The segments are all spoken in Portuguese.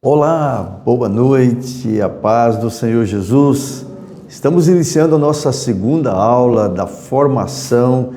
Olá, boa noite, a paz do Senhor Jesus. Estamos iniciando a nossa segunda aula da formação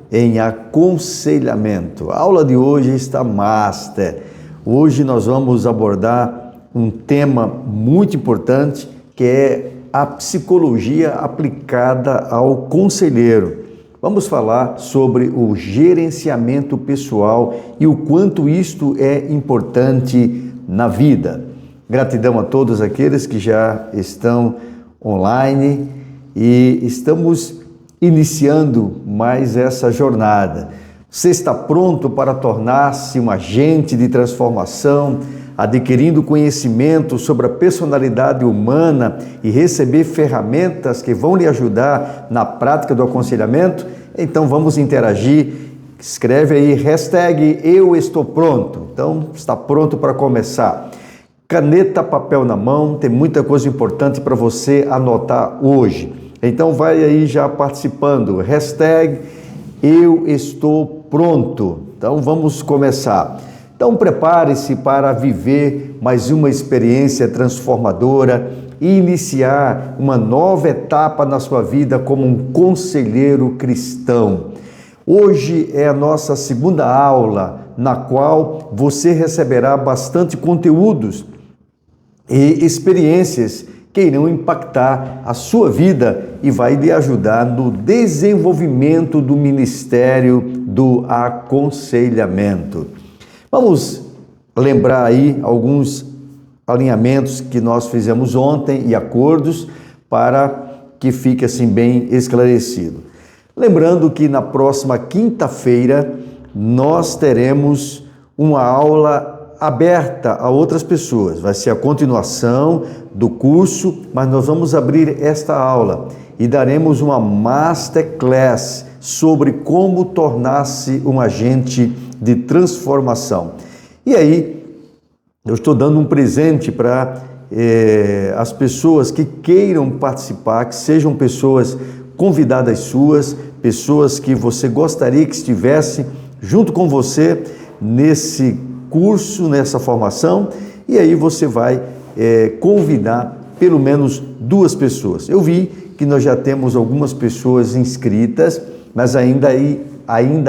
em aconselhamento. A aula de hoje está master. Hoje nós vamos abordar um tema muito importante que é a psicologia aplicada ao conselheiro. Vamos falar sobre o gerenciamento pessoal e o quanto isto é importante na vida. Gratidão a todos aqueles que já estão online e estamos iniciando mais essa jornada. Você está pronto para tornar-se um agente de transformação, adquirindo conhecimento sobre a personalidade humana e receber ferramentas que vão lhe ajudar na prática do aconselhamento? Então vamos interagir. Escreve aí, hashtag eu estou pronto. Então, está pronto para começar. Caneta, papel na mão, tem muita coisa importante para você anotar hoje. Então, vai aí já participando. Hashtag eu estou pronto. Então, vamos começar. Então, prepare-se para viver mais uma experiência transformadora e iniciar uma nova etapa na sua vida como um conselheiro cristão. Hoje é a nossa segunda aula, na qual você receberá bastante conteúdos e experiências que irão impactar a sua vida e vai lhe ajudar no desenvolvimento do ministério do aconselhamento. Vamos lembrar aí alguns alinhamentos que nós fizemos ontem e acordos para que fique assim bem esclarecido. Lembrando que na próxima quinta-feira nós teremos uma aula aberta a outras pessoas. Vai ser a continuação do curso, mas nós vamos abrir esta aula e daremos uma masterclass sobre como tornar-se um agente de transformação. E aí, eu estou dando um presente para as pessoas que queiram participar, que sejam pessoas convidadas suas, pessoas que você gostaria que estivesse junto com você nesse curso, nessa formação, e aí você vai convidar pelo menos 2 pessoas. Eu vi que nós já temos algumas pessoas inscritas, mas ainda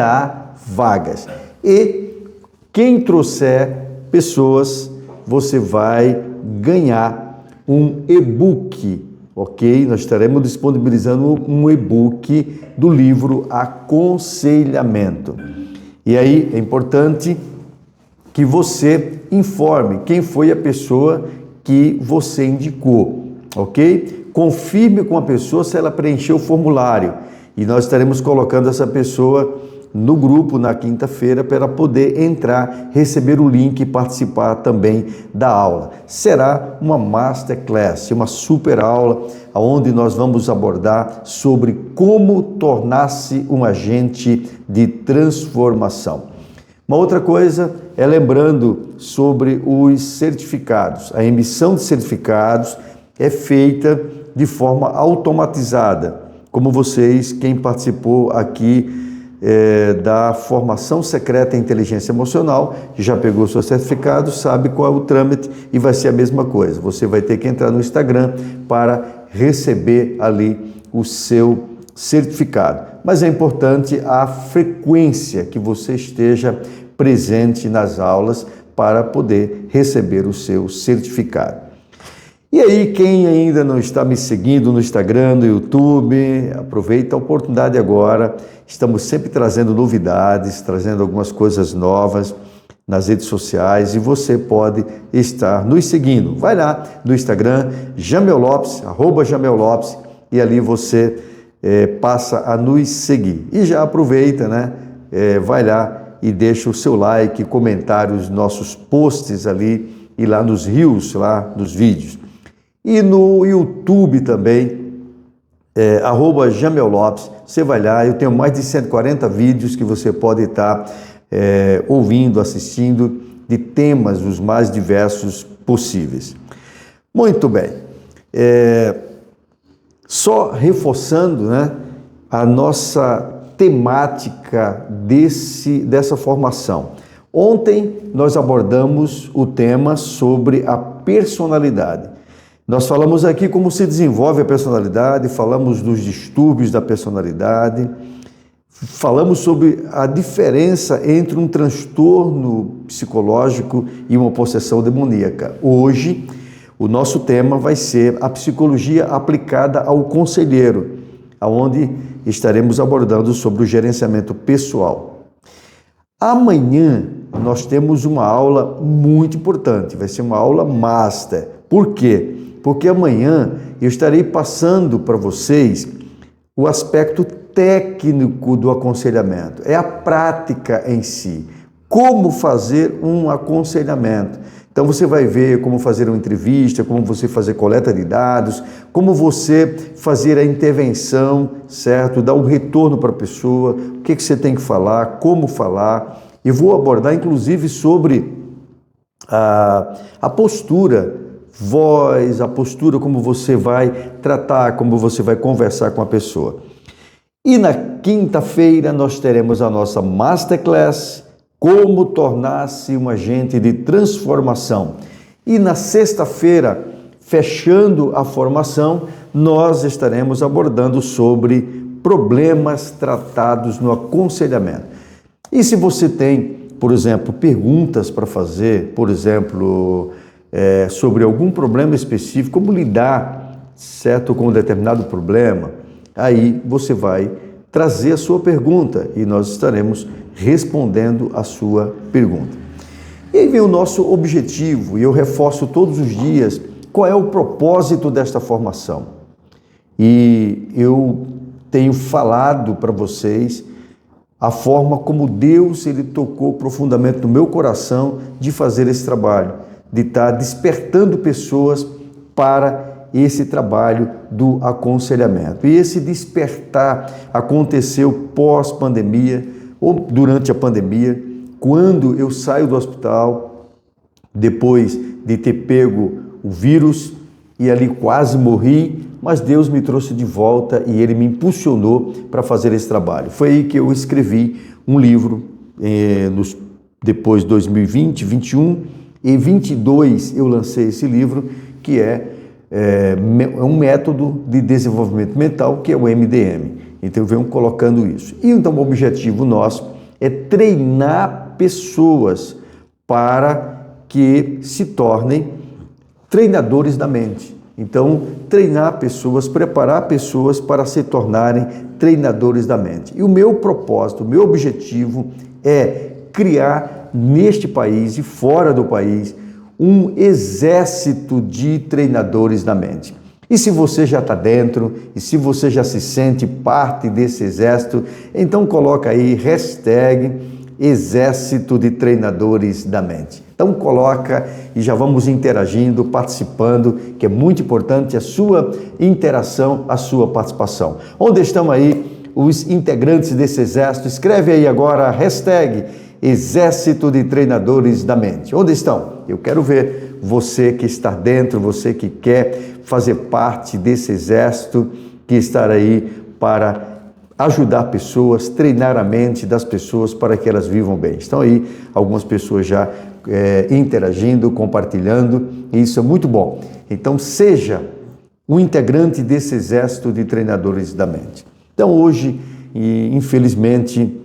há vagas. E quem trouxer pessoas, você vai ganhar um e-book. Ok? Nós estaremos disponibilizando um e-book do livro Aconselhamento. E aí é importante que você informe quem foi a pessoa que você indicou, ok? Confirme com a pessoa se ela preencheu o formulário e nós estaremos colocando essa pessoa no grupo na quinta-feira para poder entrar, receber o link e participar também da aula. Será uma masterclass, uma super aula, onde nós vamos abordar sobre como tornar-se um agente de transformação. Uma outra coisa é lembrando sobre os certificados. A emissão de certificados é feita de forma automatizada, como vocês, quem participou aqui da formação secreta em inteligência emocional, que já pegou seu certificado, sabe qual é o trâmite e vai ser a mesma coisa. Você vai ter que entrar no Instagram para receber ali o seu certificado. Mas é importante a frequência que você esteja presente nas aulas para poder receber o seu certificado. E aí, quem ainda não está me seguindo no Instagram, no YouTube, aproveita a oportunidade agora. Estamos sempre trazendo novidades, trazendo algumas coisas novas nas redes sociais e você pode estar nos seguindo. Vai lá no Instagram, Jamel Lopes, @JamelLopes, e ali você passa a nos seguir. E já aproveita, né? Vai lá e deixa o seu like, comentários, nossos posts ali e lá nos reels, lá nos vídeos. E no YouTube também, @Jamel Lopes, você vai lá, eu tenho mais de 140 vídeos que você pode estar ouvindo, assistindo, de temas os mais diversos possíveis. Muito bem, só reforçando, né, a nossa temática dessa formação. Ontem nós abordamos o tema sobre a personalidade. Nós falamos aqui como se desenvolve a personalidade, falamos dos distúrbios da personalidade, falamos sobre a diferença entre um transtorno psicológico e uma possessão demoníaca. Hoje, o nosso tema vai ser a psicologia aplicada ao conselheiro, onde estaremos abordando sobre o gerenciamento pessoal. Amanhã nós temos uma aula muito importante, vai ser uma aula master. Por quê? Porque amanhã eu estarei passando para vocês o aspecto técnico do aconselhamento, é a prática em si, como fazer um aconselhamento. Então você vai ver como fazer uma entrevista, como você fazer coleta de dados, como você fazer a intervenção, certo? Dar um retorno para a pessoa, o que você tem que falar, como falar. Eu vou abordar inclusive sobre a postura, voz, a postura, como você vai tratar, como você vai conversar com a pessoa. E na quinta-feira nós teremos a nossa Masterclass, como tornar-se um agente de transformação. E na sexta-feira, fechando a formação, nós estaremos abordando sobre problemas tratados no aconselhamento. E se você tem, por exemplo, perguntas para fazer, por exemplo, sobre algum problema específico, como lidar, certo, com um determinado problema, aí você vai trazer a sua pergunta e nós estaremos respondendo a sua pergunta. E aí vem o nosso objetivo, e eu reforço todos os dias qual é o propósito desta formação. E eu tenho falado para vocês a forma como Deus ele tocou profundamente no meu coração de fazer esse trabalho, de estar despertando pessoas para esse trabalho do aconselhamento. E esse despertar aconteceu pós-pandemia, ou durante a pandemia, quando eu saio do hospital, depois de ter pego o vírus, e ali quase morri, mas Deus me trouxe de volta e Ele me impulsionou para fazer esse trabalho. Foi aí que eu escrevi um livro, depois de 2020, 21 e 22 eu lancei esse livro, que é um método de desenvolvimento mental, que é o MDM. Então eu venho colocando isso. E então o objetivo nosso é treinar pessoas para que se tornem treinadores da mente. Então, treinar pessoas, preparar pessoas para se tornarem treinadores da mente. E o meu propósito, o meu objetivo é criar neste país e fora do país um exército de treinadores da mente. E se você já está dentro, e se você já se sente parte desse exército, então coloca aí hashtag Exército de Treinadores da Mente. Então coloca e já vamos interagindo, participando, que é muito importante a sua interação, a sua participação. Onde estão aí os integrantes desse exército? Escreve aí agora hashtag Exército de Treinadores da Mente. Onde estão? Eu quero ver você que está dentro, você que quer fazer parte desse exército, que está aí para ajudar pessoas, treinar a mente das pessoas para que elas vivam bem. Estão aí algumas pessoas já interagindo, compartilhando, e isso é muito bom. Então seja um integrante desse exército de treinadores da mente. Então hoje, infelizmente,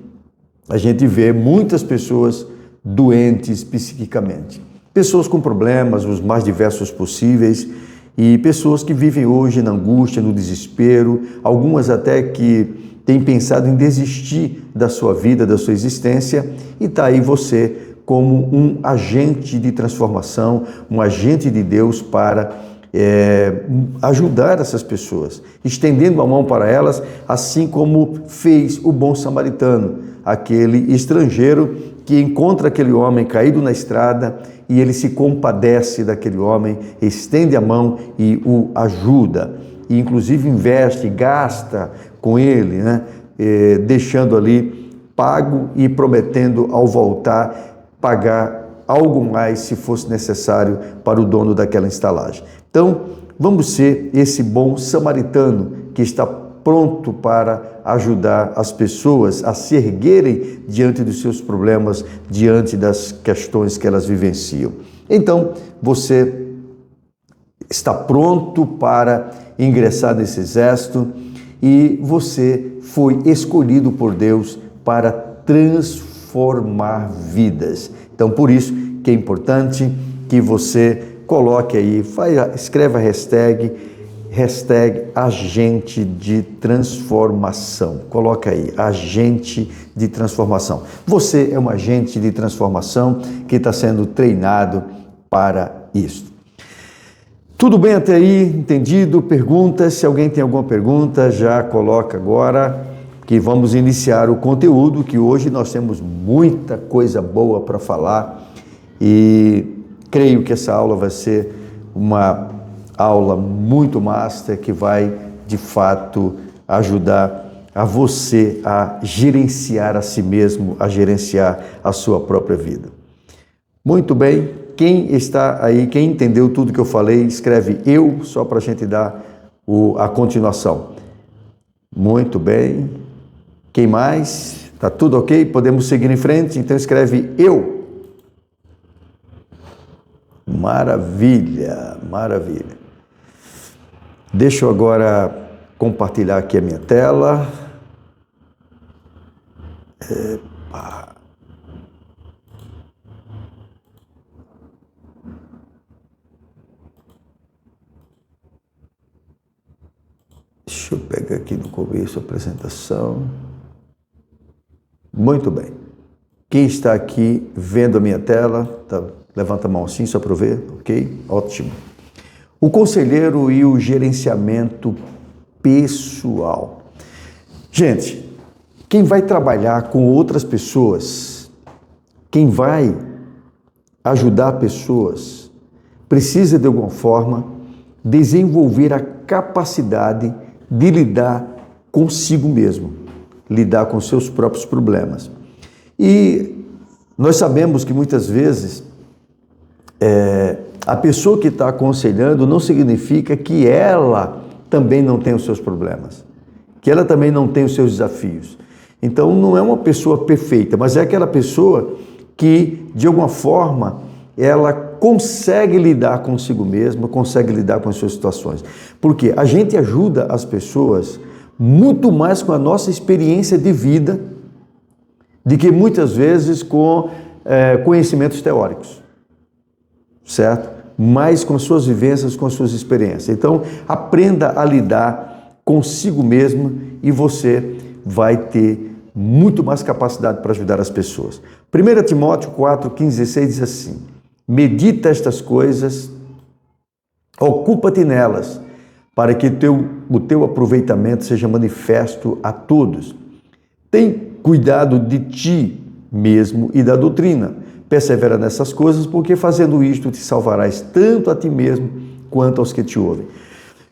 a gente vê muitas pessoas doentes psiquicamente. Pessoas com problemas, os mais diversos possíveis, e pessoas que vivem hoje na angústia, no desespero, algumas até que têm pensado em desistir da sua vida, da sua existência, e está aí você como um agente de transformação, um agente de Deus para ajudar essas pessoas, estendendo a mão para elas, assim como fez o bom samaritano, aquele estrangeiro que encontra aquele homem caído na estrada e ele se compadece daquele homem, estende a mão e o ajuda, e inclusive investe, gasta com ele, né? Deixando ali pago e prometendo ao voltar pagar algo mais se fosse necessário para o dono daquela estalagem. Então, vamos ser esse bom samaritano que está pronto para ajudar as pessoas a se erguerem diante dos seus problemas, diante das questões que elas vivenciam. Então, você está pronto para ingressar nesse exército e você foi escolhido por Deus para transformar vidas. Então, por isso que é importante que você coloque aí, escreva a hashtag agente de transformação. Coloca aí, agente de transformação. Você é um agente de transformação que está sendo treinado para isso. Tudo bem até aí? Entendido? Perguntas? Se alguém tem alguma pergunta, já coloca agora, que vamos iniciar o conteúdo, que hoje nós temos muita coisa boa para falar e creio que essa aula vai ser uma aula muito master que vai, de fato, ajudar a você a gerenciar a si mesmo, a gerenciar a sua própria vida. Muito bem, quem está aí, quem entendeu tudo que eu falei, escreve eu, só para a gente dar a continuação. Muito bem. Quem mais? Tá tudo ok? Podemos seguir em frente? Então escreve eu. Maravilha, maravilha. Deixa eu agora compartilhar aqui a minha tela. Epa. Deixa eu pegar aqui no começo a apresentação. Muito bem. Quem está aqui vendo a minha tela, levanta a mão assim só para eu ver, ok? Ótimo. O conselheiro e o gerenciamento pessoal. Gente, quem vai trabalhar com outras pessoas, quem vai ajudar pessoas, precisa de alguma forma desenvolver a capacidade de lidar consigo mesmo, lidar com seus próprios problemas. E nós sabemos que muitas vezes a pessoa que está aconselhando não significa que ela também não tem os seus problemas, que ela também não tem os seus desafios. Então não é uma pessoa perfeita, mas é aquela pessoa que, de alguma forma, ela consegue lidar consigo mesma, consegue lidar com as suas situações. Porque a gente ajuda as pessoas muito mais com a nossa experiência de vida do que muitas vezes com conhecimentos teóricos, certo? Mais com as suas vivências, com as suas experiências. Então, aprenda a lidar consigo mesmo e você vai ter muito mais capacidade para ajudar as pessoas. 1 Timóteo 4, 15 e 16 diz assim: medita estas coisas, ocupa-te nelas, para que o teu aproveitamento seja manifesto a todos. Tem cuidado de ti mesmo e da doutrina. Persevera nessas coisas, porque fazendo isto te salvarás tanto a ti mesmo quanto aos que te ouvem.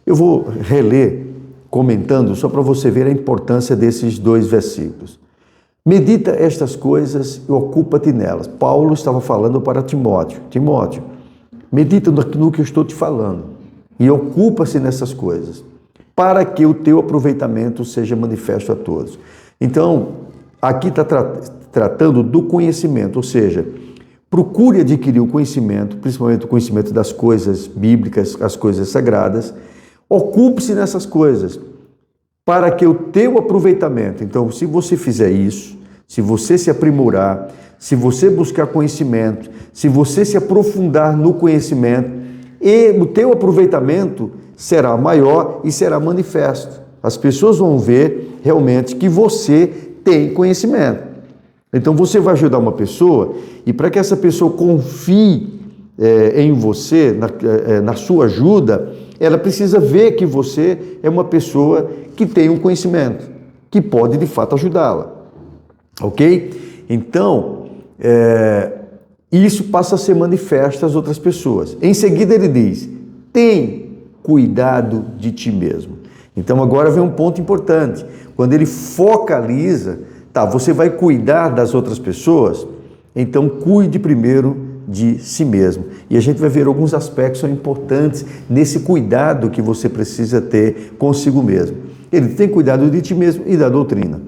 Eu vou reler comentando só para você ver a importância desses dois versículos. Medita estas coisas e ocupa-te nelas. Paulo estava falando para Timóteo. Timóteo, medita no que eu estou te falando e ocupa-se nessas coisas, para que o teu aproveitamento seja manifesto a todos. Então, aqui está tratando do conhecimento, ou seja, procure adquirir o conhecimento, principalmente o conhecimento das coisas bíblicas, as coisas sagradas. Ocupe-se nessas coisas, para que o teu aproveitamento, então, se você fizer isso, se você se aprimorar, se você buscar conhecimento, se você se aprofundar no conhecimento, e o teu aproveitamento será maior e será manifesto. As pessoas vão ver realmente que você tem conhecimento. Então, você vai ajudar uma pessoa e para que essa pessoa confie em você, na sua ajuda, ela precisa ver que você é uma pessoa que tem um conhecimento, que pode de fato ajudá-la. Ok? Então, isso passa a ser manifesto às outras pessoas. Em seguida ele diz, tem cuidado de ti mesmo. Então agora vem um ponto importante. Quando ele focaliza, você vai cuidar das outras pessoas, então cuide primeiro de si mesmo. E a gente vai ver alguns aspectos que são importantes nesse cuidado que você precisa ter consigo mesmo. Ele tem cuidado de ti mesmo e da doutrina.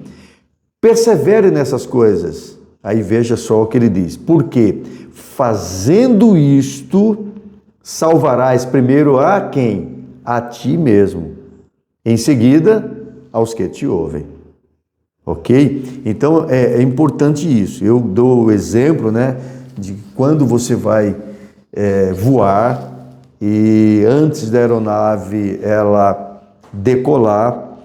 Persevere nessas coisas. Aí veja só o que ele diz. Porque fazendo isto, salvarás primeiro a quem? A ti mesmo. Em seguida, aos que te ouvem. Ok? Então, é importante isso. Eu dou o exemplo, né, de quando você vai voar e antes da aeronave ela decolar,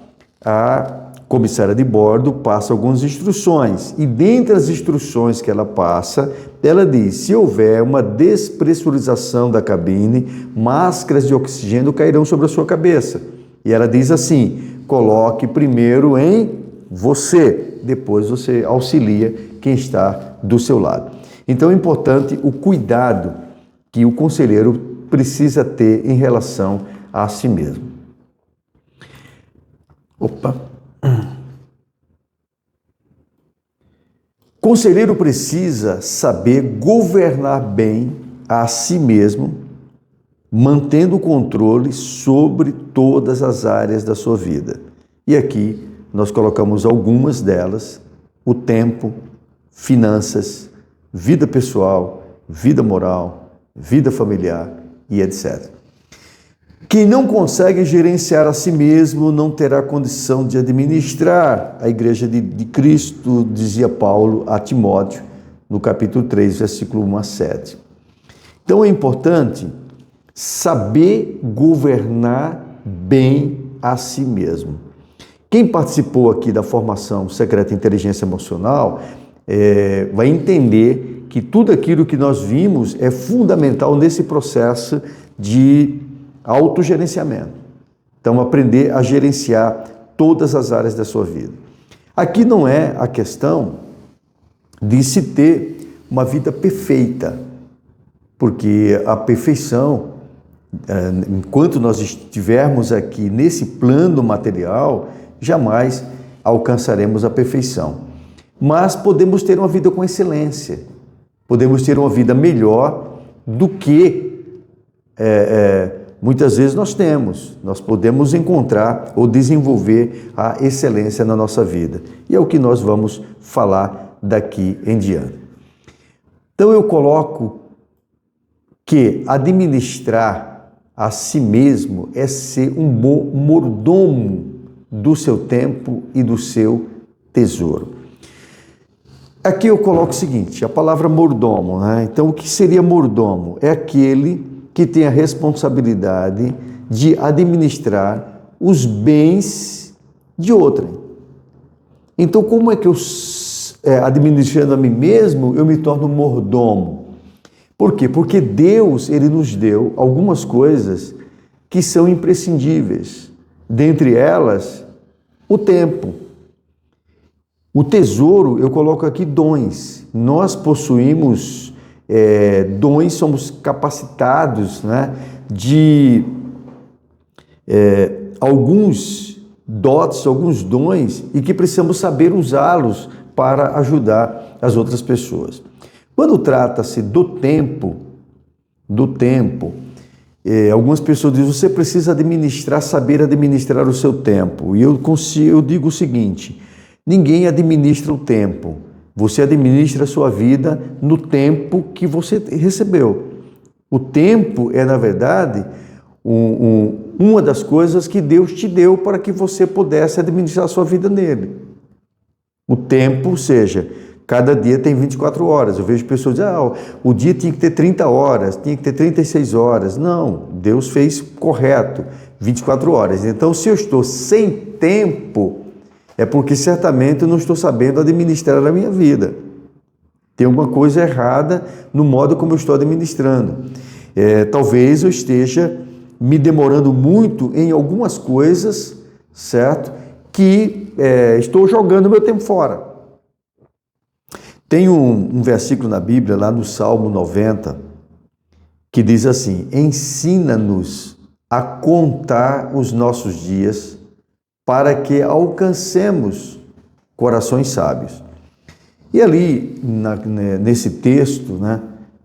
a comissária de bordo passa algumas instruções. E dentre as instruções que ela passa, ela diz, se houver uma despressurização da cabine, máscaras de oxigênio cairão sobre a sua cabeça. E ela diz assim, coloque primeiro em você, depois você auxilia quem está do seu lado. Então é importante o cuidado que o conselheiro precisa ter em relação a si mesmo. Conselheiro precisa saber governar bem a si mesmo, mantendo o controle sobre todas as áreas da sua vida. E aqui nós colocamos algumas delas: o tempo, finanças, vida pessoal, vida moral, vida familiar e etc. Quem não consegue gerenciar a si mesmo não terá condição de administrar a igreja de Cristo, dizia Paulo a Timóteo, no capítulo 3, versículo 1 a 7. Então é importante saber governar bem a si mesmo. Quem participou aqui da formação secreta inteligência emocional vai entender que tudo aquilo que nós vimos é fundamental nesse processo de autogerenciamento. Então, aprender a gerenciar todas as áreas da sua vida. Aqui não é a questão de se ter uma vida perfeita, porque a perfeição, enquanto nós estivermos aqui nesse plano material, jamais alcançaremos a perfeição. Mas podemos ter uma vida com excelência, podemos ter uma vida melhor do que muitas vezes nós temos. Nós podemos encontrar ou desenvolver a excelência na nossa vida. E é o que nós vamos falar daqui em diante. Então eu coloco que administrar a si mesmo é ser um bom mordomo do seu tempo e do seu tesouro. Aqui eu coloco o seguinte, a palavra mordomo, né? Então o que seria mordomo? É aquele que tem a responsabilidade de administrar os bens de outrem. Então, como é que eu, administrando a mim mesmo, eu me torno mordomo? Por quê? Porque Deus, Ele nos deu algumas coisas que são imprescindíveis. Dentre elas, o tempo. O tesouro, eu coloco aqui dons. Nós possuímos dons, somos capacitados, né, de alguns dotes, alguns dons, e que precisamos saber usá-los para ajudar as outras pessoas. Quando trata-se do tempo, algumas pessoas dizem, você precisa saber administrar o seu tempo. E eu digo o seguinte, ninguém administra o tempo. Você administra a sua vida no tempo que você recebeu. O tempo é, na verdade, uma das coisas que Deus te deu para que você pudesse administrar a sua vida nele. O tempo, ou seja, cada dia tem 24 horas. Eu vejo pessoas dizendo, o dia tinha que ter 30 horas, tinha que ter 36 horas. Não, Deus fez correto, 24 horas. Então, se eu estou sem tempo, é porque certamente eu não estou sabendo administrar a minha vida. Tem alguma coisa errada no modo como eu estou administrando. Talvez eu esteja me demorando muito em algumas coisas, certo? Que estou jogando meu tempo fora. Tem um versículo na Bíblia, lá no Salmo 90, que diz assim, ensina-nos a contar os nossos dias, para que alcancemos corações sábios. E ali, nesse texto, né,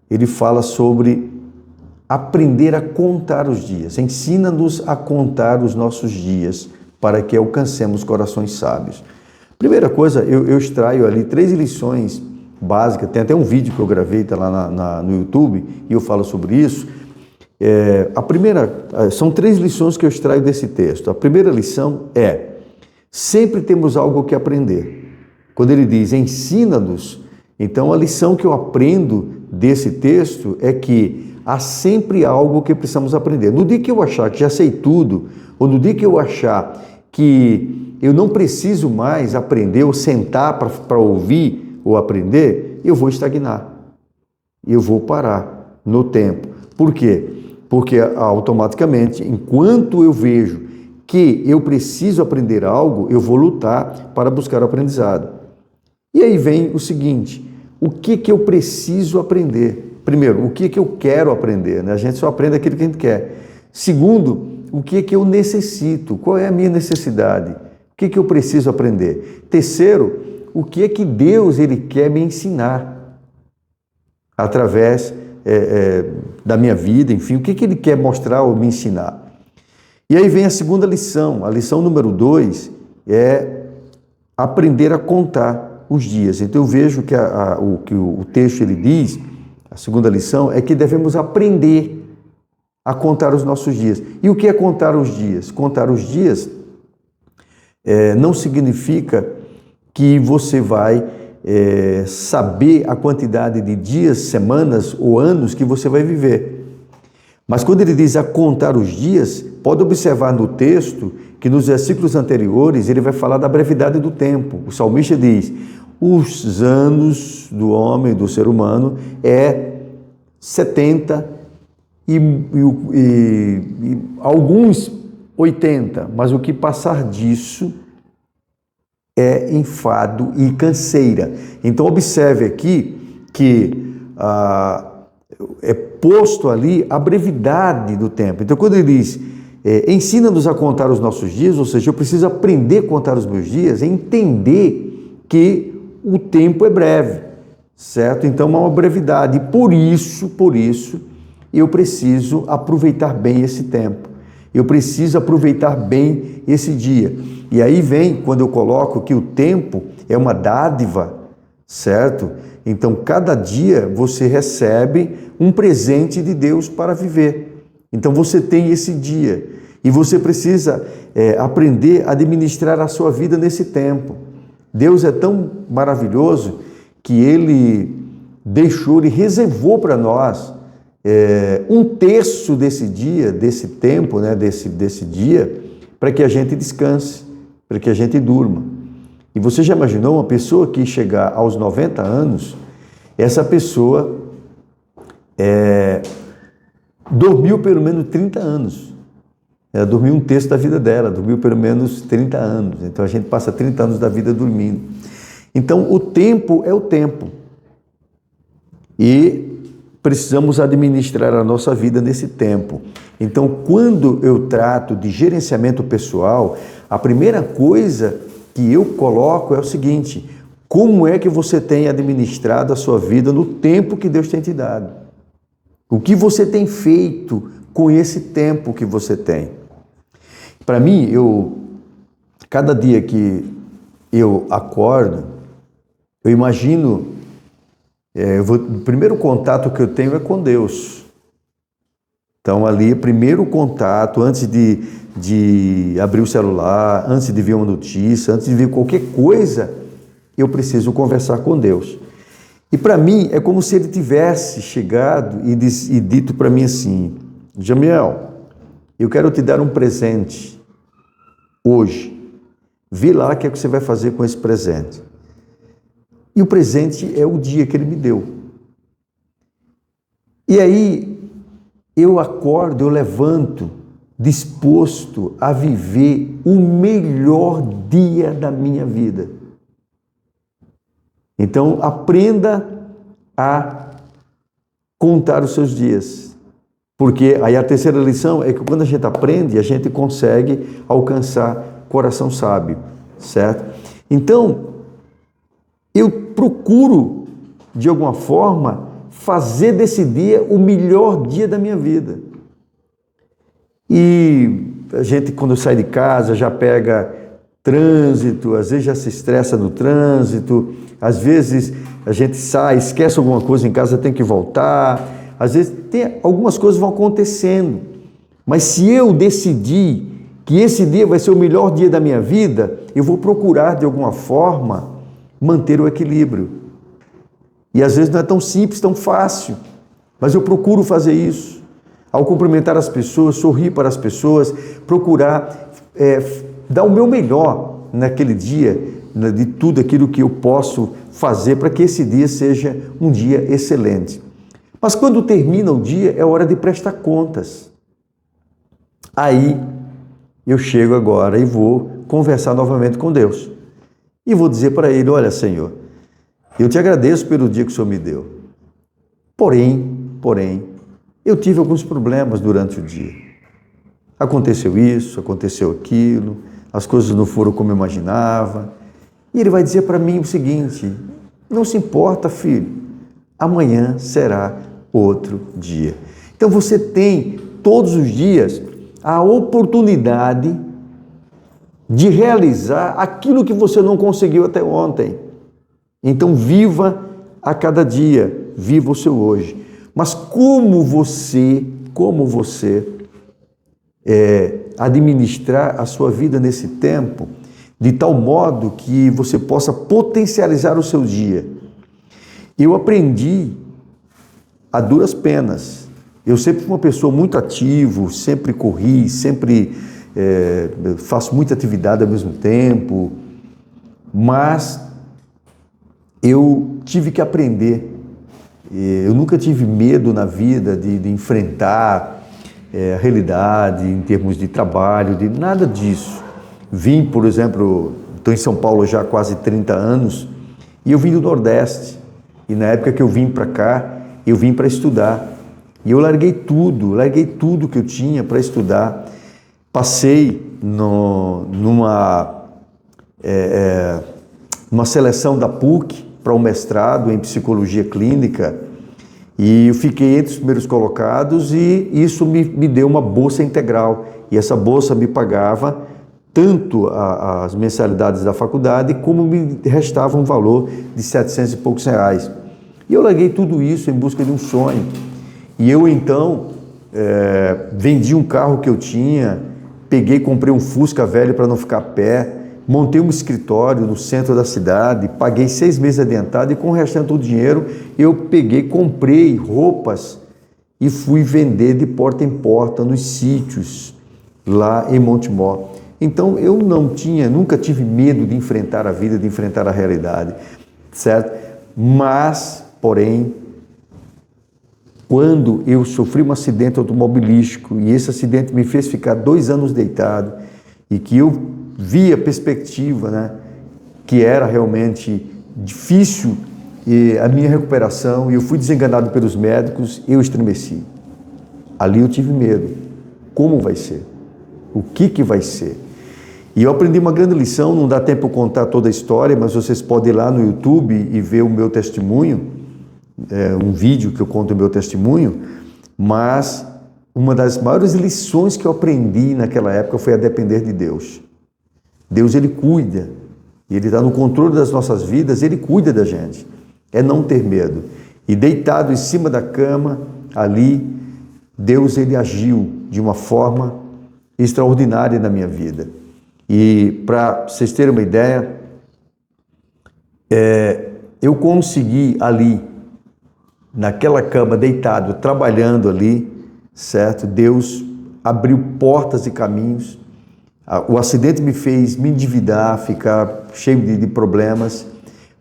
ele fala sobre aprender a contar os dias. Ensina-nos a contar os nossos dias, para que alcancemos corações sábios. Primeira coisa, eu extraio ali 3 lições básicas, tem até um vídeo que eu gravei, tá lá no YouTube, e eu falo sobre isso. A primeira, são 3 lições que eu extraio desse texto. A primeira lição é: sempre temos algo que aprender. Quando ele diz ensina-nos, então a lição que eu aprendo desse texto é que há sempre algo que precisamos aprender. No dia que eu achar que já sei tudo, ou no dia que eu achar que eu não preciso mais aprender ou sentar para ouvir ou aprender, eu vou estagnar. Eu vou parar no tempo. Por quê? Porque automaticamente, enquanto eu vejo que eu preciso aprender algo, eu vou lutar para buscar o aprendizado. E aí vem o seguinte: o que eu preciso aprender? Primeiro, o que eu quero aprender, né? A gente só aprende aquilo que a gente quer. Segundo, o que eu necessito? Qual é a minha necessidade? O que eu preciso aprender? Terceiro, o que Deus ele quer me ensinar através da minha vida, enfim, o que ele quer mostrar ou me ensinar. E aí vem a segunda lição, a lição número 2 é aprender a contar os dias. Então eu vejo que o texto ele diz, a segunda lição é que devemos aprender a contar os nossos dias. E o que é contar os dias? Contar os dias não significa que você vai saber a quantidade de dias, semanas ou anos que você vai viver. Mas quando ele diz a contar os dias, pode observar no texto que nos versículos anteriores ele vai falar da brevidade do tempo. O salmista diz: os anos do homem, do ser humano, é 70 e alguns 80, mas o que passar disso é enfado e canseira. Então observe aqui que é posto ali a brevidade do tempo. Então quando ele diz ensina-nos a contar os nossos dias, ou seja, eu preciso aprender a contar os meus dias, entender que o tempo é breve, certo? Então há uma brevidade, e por isso eu preciso aproveitar bem esse tempo. Eu preciso aproveitar bem esse dia. E aí vem, quando eu coloco que o tempo é uma dádiva, certo? Então, cada dia você recebe um presente de Deus para viver. Então, você tem esse dia. E você precisa aprender a administrar a sua vida nesse tempo. Deus é tão maravilhoso que Ele reservou para nós um terço desse dia, desse tempo, né, desse dia, para que a gente descanse, para que a gente durma. E você já imaginou uma pessoa que chegar aos 90 anos, essa pessoa dormiu pelo menos 30 anos. Ela dormiu um terço da vida dela, dormiu pelo menos 30 anos. Então a gente passa 30 anos da vida dormindo. Então o tempo é o tempo. E precisamos administrar a nossa vida nesse tempo. Então, quando eu trato de gerenciamento pessoal, a primeira coisa que eu coloco é o seguinte: como é que você tem administrado a sua vida no tempo que Deus tem te dado? O que você tem feito com esse tempo que você tem? Para mim, cada dia que eu acordo, eu imagino o primeiro contato que eu tenho é com Deus. Então, ali, primeiro contato, antes de abrir o celular, antes de ver uma notícia, antes de ver qualquer coisa, eu preciso conversar com Deus. E para mim, é como se Ele tivesse chegado e dito para mim assim: Jamiel, eu quero te dar um presente hoje. Vê lá o que é que você vai fazer com esse presente. E o presente é o dia que Ele me deu. E aí, eu acordo, eu levanto, disposto a viver o melhor dia da minha vida. Então, aprenda a contar os seus dias. Porque aí a terceira lição é que quando a gente aprende, a gente consegue alcançar coração sábio, certo? Então, eu procuro, de alguma forma, fazer desse dia o melhor dia da minha vida. E a gente, quando sai de casa, já pega trânsito, às vezes já se estressa no trânsito, às vezes a gente sai, esquece alguma coisa em casa, tem que voltar, às vezes algumas coisas vão acontecendo, mas se eu decidir que esse dia vai ser o melhor dia da minha vida, eu vou procurar de alguma forma manter o equilíbrio. E às vezes não é tão simples, tão fácil, mas eu procuro fazer isso. Ao cumprimentar as pessoas, sorrir para as pessoas, procurar dar o meu melhor naquele dia, de tudo aquilo que eu posso fazer para que esse dia seja um dia excelente. Mas quando termina o dia, é hora de prestar contas. Aí eu chego agora e vou conversar novamente com Deus. E vou dizer para Ele: olha, Senhor, eu te agradeço pelo dia que o Senhor me deu. Porém, eu tive alguns problemas durante o dia. Aconteceu isso, aconteceu aquilo, as coisas não foram como eu imaginava. E Ele vai dizer para mim o seguinte: não se importa, filho, amanhã será outro dia. Então você tem todos os dias a oportunidade de realizar aquilo que você não conseguiu até ontem. Então viva a cada dia, viva o seu hoje. Mas como você administrar a sua vida nesse tempo, de tal modo que você possa potencializar o seu dia. Eu aprendi a duras penas. Eu sempre fui uma pessoa muito ativa, sempre corri, sempre faço muita atividade ao mesmo tempo, mas eu tive que aprender. Eu nunca tive medo na vida de enfrentar a realidade em termos de trabalho, de nada disso. Vim, por exemplo, estou em São Paulo já há quase 30 anos, e eu vim do Nordeste. E na época que eu vim para cá, eu vim para estudar. E eu larguei tudo que eu tinha para estudar. Passei numa seleção da PUC para um mestrado em psicologia clínica, e eu fiquei entre os primeiros colocados, e isso me deu uma bolsa integral. E essa bolsa me pagava tanto as mensalidades da faculdade, como me restava um valor de 700 e poucos reais. E eu larguei tudo isso em busca de um sonho. E eu então vendi um carro que eu tinha, comprei um Fusca velho para não ficar a pé, montei um escritório no centro da cidade, paguei 6 meses adiantado, e com o restante do dinheiro eu comprei roupas e fui vender de porta em porta nos sítios lá em Montemor. Então eu nunca tive medo de enfrentar a vida, de enfrentar a realidade, certo? Mas, porém, quando eu sofri um acidente automobilístico, e esse acidente me fez ficar 2 anos deitado, e que eu vi a perspectiva, né, que era realmente difícil a minha recuperação, e eu fui desenganado pelos médicos, eu estremeci. Ali eu tive medo. Como vai ser? O que vai ser? E eu aprendi uma grande lição. Não dá tempo de contar toda a história, mas vocês podem ir lá no YouTube e ver o meu testemunho, um vídeo que eu conto o meu testemunho. Mas uma das maiores lições que eu aprendi naquela época foi a depender de Deus. Deus, Ele cuida, Ele está no controle das nossas vidas, Ele cuida da gente. É não ter medo. E deitado em cima da cama, ali, Deus, Ele agiu de uma forma extraordinária na minha vida. E para vocês terem uma ideia, eu consegui ali, naquela cama, deitado, trabalhando ali, certo? Deus abriu portas e caminhos. O acidente me fez me endividar, ficar cheio de problemas,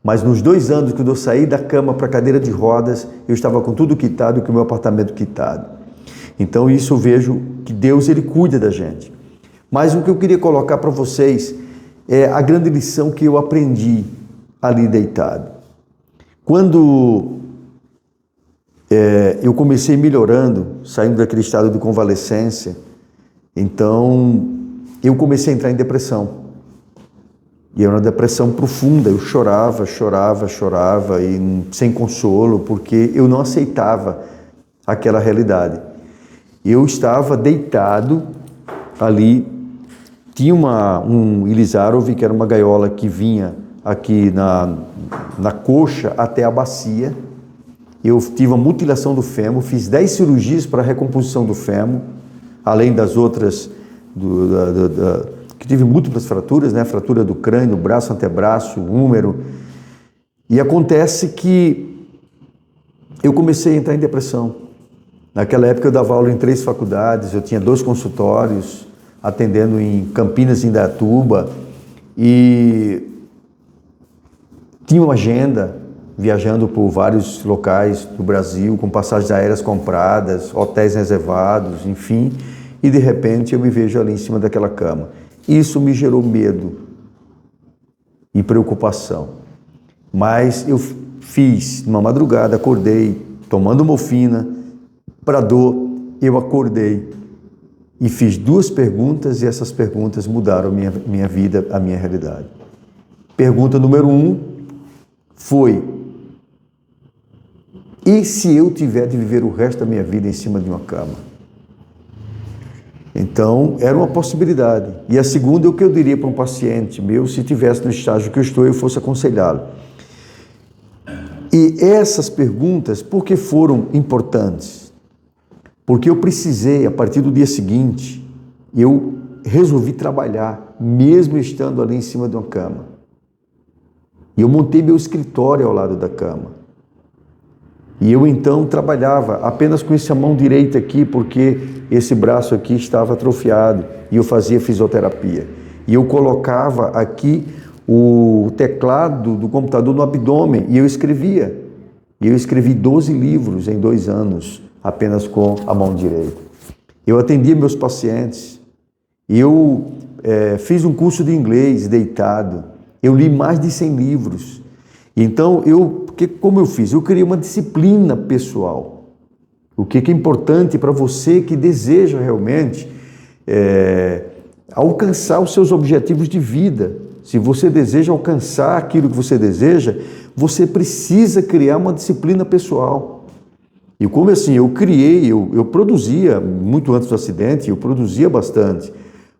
mas nos 2 anos que eu saí da cama para a cadeira de rodas, eu estava com tudo quitado e com o meu apartamento quitado. Então isso eu vejo que Deus, Ele cuida da gente. Mas o que eu queria colocar para vocês é a grande lição que eu aprendi ali deitado. Quando eu comecei melhorando, saindo daquele estado de convalescência, então eu comecei a entrar em depressão. E era uma depressão profunda, eu chorava, e sem consolo, porque eu não aceitava aquela realidade. Eu estava deitado, ali tinha um Ilizarov, que era uma gaiola que vinha aqui na coxa até a bacia. Eu tive uma mutilação do fêmur, fiz 10 cirurgias para a recomposição do fêmur, além das outras, que tive múltiplas fraturas, né? Fratura do crânio, braço, antebraço, húmero. E acontece que eu comecei a entrar em depressão. Naquela época eu dava aula em 3 faculdades, eu tinha 2 consultórios, atendendo em Campinas e Indaiatuba, e tinha uma agenda, viajando por vários locais do Brasil, com passagens aéreas compradas, hotéis reservados, enfim, e de repente eu me vejo ali em cima daquela cama. Isso me gerou medo e preocupação. Mas eu fiz, numa madrugada, acordei, tomando morfina, para dor, eu acordei e fiz 2 perguntas, e essas perguntas mudaram minha vida, a minha realidade. Pergunta número 1 foi: e se eu tiver de viver o resto da minha vida em cima de uma cama? Então, era uma possibilidade. E a segunda é o que eu diria para um paciente meu, se tivesse no estágio que eu estou, eu fosse aconselhá-lo. E essas perguntas, por que foram importantes? Porque eu precisei, a partir do dia seguinte, eu resolvi trabalhar, mesmo estando ali em cima de uma cama. E eu montei meu escritório ao lado da cama. E eu então trabalhava apenas com essa mão direita aqui, porque esse braço aqui estava atrofiado, e eu fazia fisioterapia. E eu colocava aqui o teclado do computador no abdômen, e eu escrevia. E eu escrevi 12 livros em 2 anos, apenas com a mão direita. Eu atendia meus pacientes, eu fiz um curso de inglês deitado, eu li mais de 100 livros. Então, como eu fiz? Eu criei uma disciplina pessoal. O que é importante para você que deseja realmente alcançar os seus objetivos de vida. Se você deseja alcançar aquilo que você deseja, você precisa criar uma disciplina pessoal. E como assim, eu produzia, muito antes do acidente, eu produzia bastante,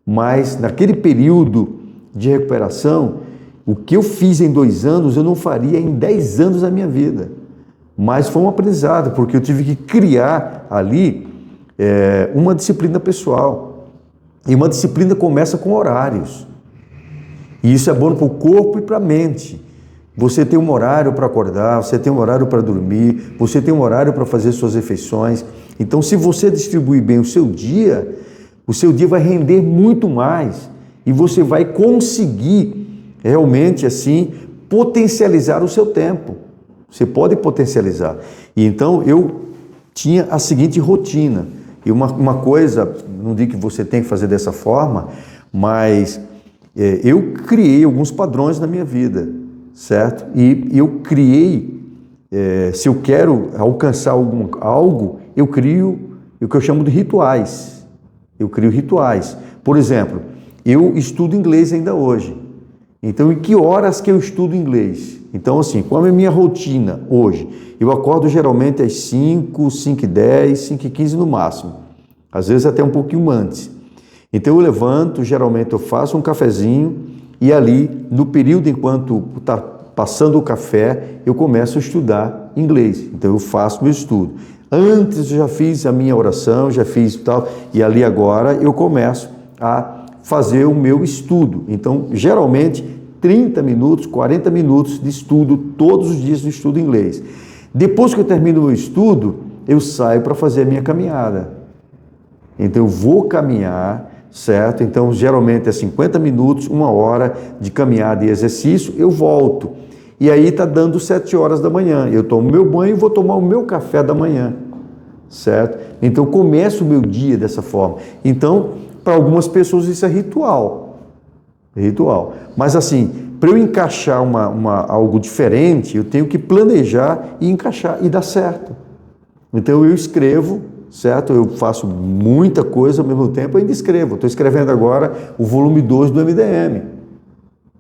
mas naquele período de recuperação, o que eu fiz em 2 anos, eu não faria em 10 anos da minha vida. Mas foi um aprendizado, porque eu tive que criar ali uma disciplina pessoal. E uma disciplina começa com horários. E isso é bom para o corpo e para a mente. Você tem um horário para acordar, você tem um horário para dormir, você tem um horário para fazer suas refeições. Então, se você distribuir bem o seu dia vai render muito mais e você vai conseguir realmente assim potencializar o seu tempo. Você pode potencializar. E então eu tinha a seguinte rotina. E uma coisa, não digo que você tem que fazer dessa forma, mas eu criei alguns padrões na minha vida. Certo? E eu criei, se eu quero alcançar algo, eu crio o que eu chamo de rituais. Eu crio rituais. Por exemplo, eu estudo inglês ainda hoje. Então, em que horas que eu estudo inglês? Então, assim, qual é a minha rotina hoje? Eu acordo geralmente às 5, 5h10, 5h15 no máximo. Às vezes até um pouquinho antes. Então, eu levanto, geralmente eu faço um cafezinho, e ali, no período enquanto está passando o café, eu começo a estudar inglês. Então, eu faço meu estudo. Antes, eu já fiz a minha oração, já fiz tal, e ali agora eu começo a fazer o meu estudo. Então, geralmente, 30 minutos, 40 minutos de estudo, todos os dias de estudo inglês. Depois que eu termino o meu estudo, eu saio para fazer a minha caminhada. Então, eu vou caminhar, certo? Então, geralmente é 50 minutos, 1 hora de caminhada e exercício, eu volto. E aí está dando 7 horas da manhã. Eu tomo meu banho e vou tomar o meu café da manhã, certo? Então, eu começo o meu dia dessa forma. Então, para algumas pessoas isso é ritual. Ritual. Mas assim, para eu encaixar algo diferente, eu tenho que planejar e encaixar e dar certo. Então, eu escrevo, certo? Eu faço muita coisa ao mesmo tempo, eu ainda escrevo. Estou escrevendo agora o volume 2 do MDM.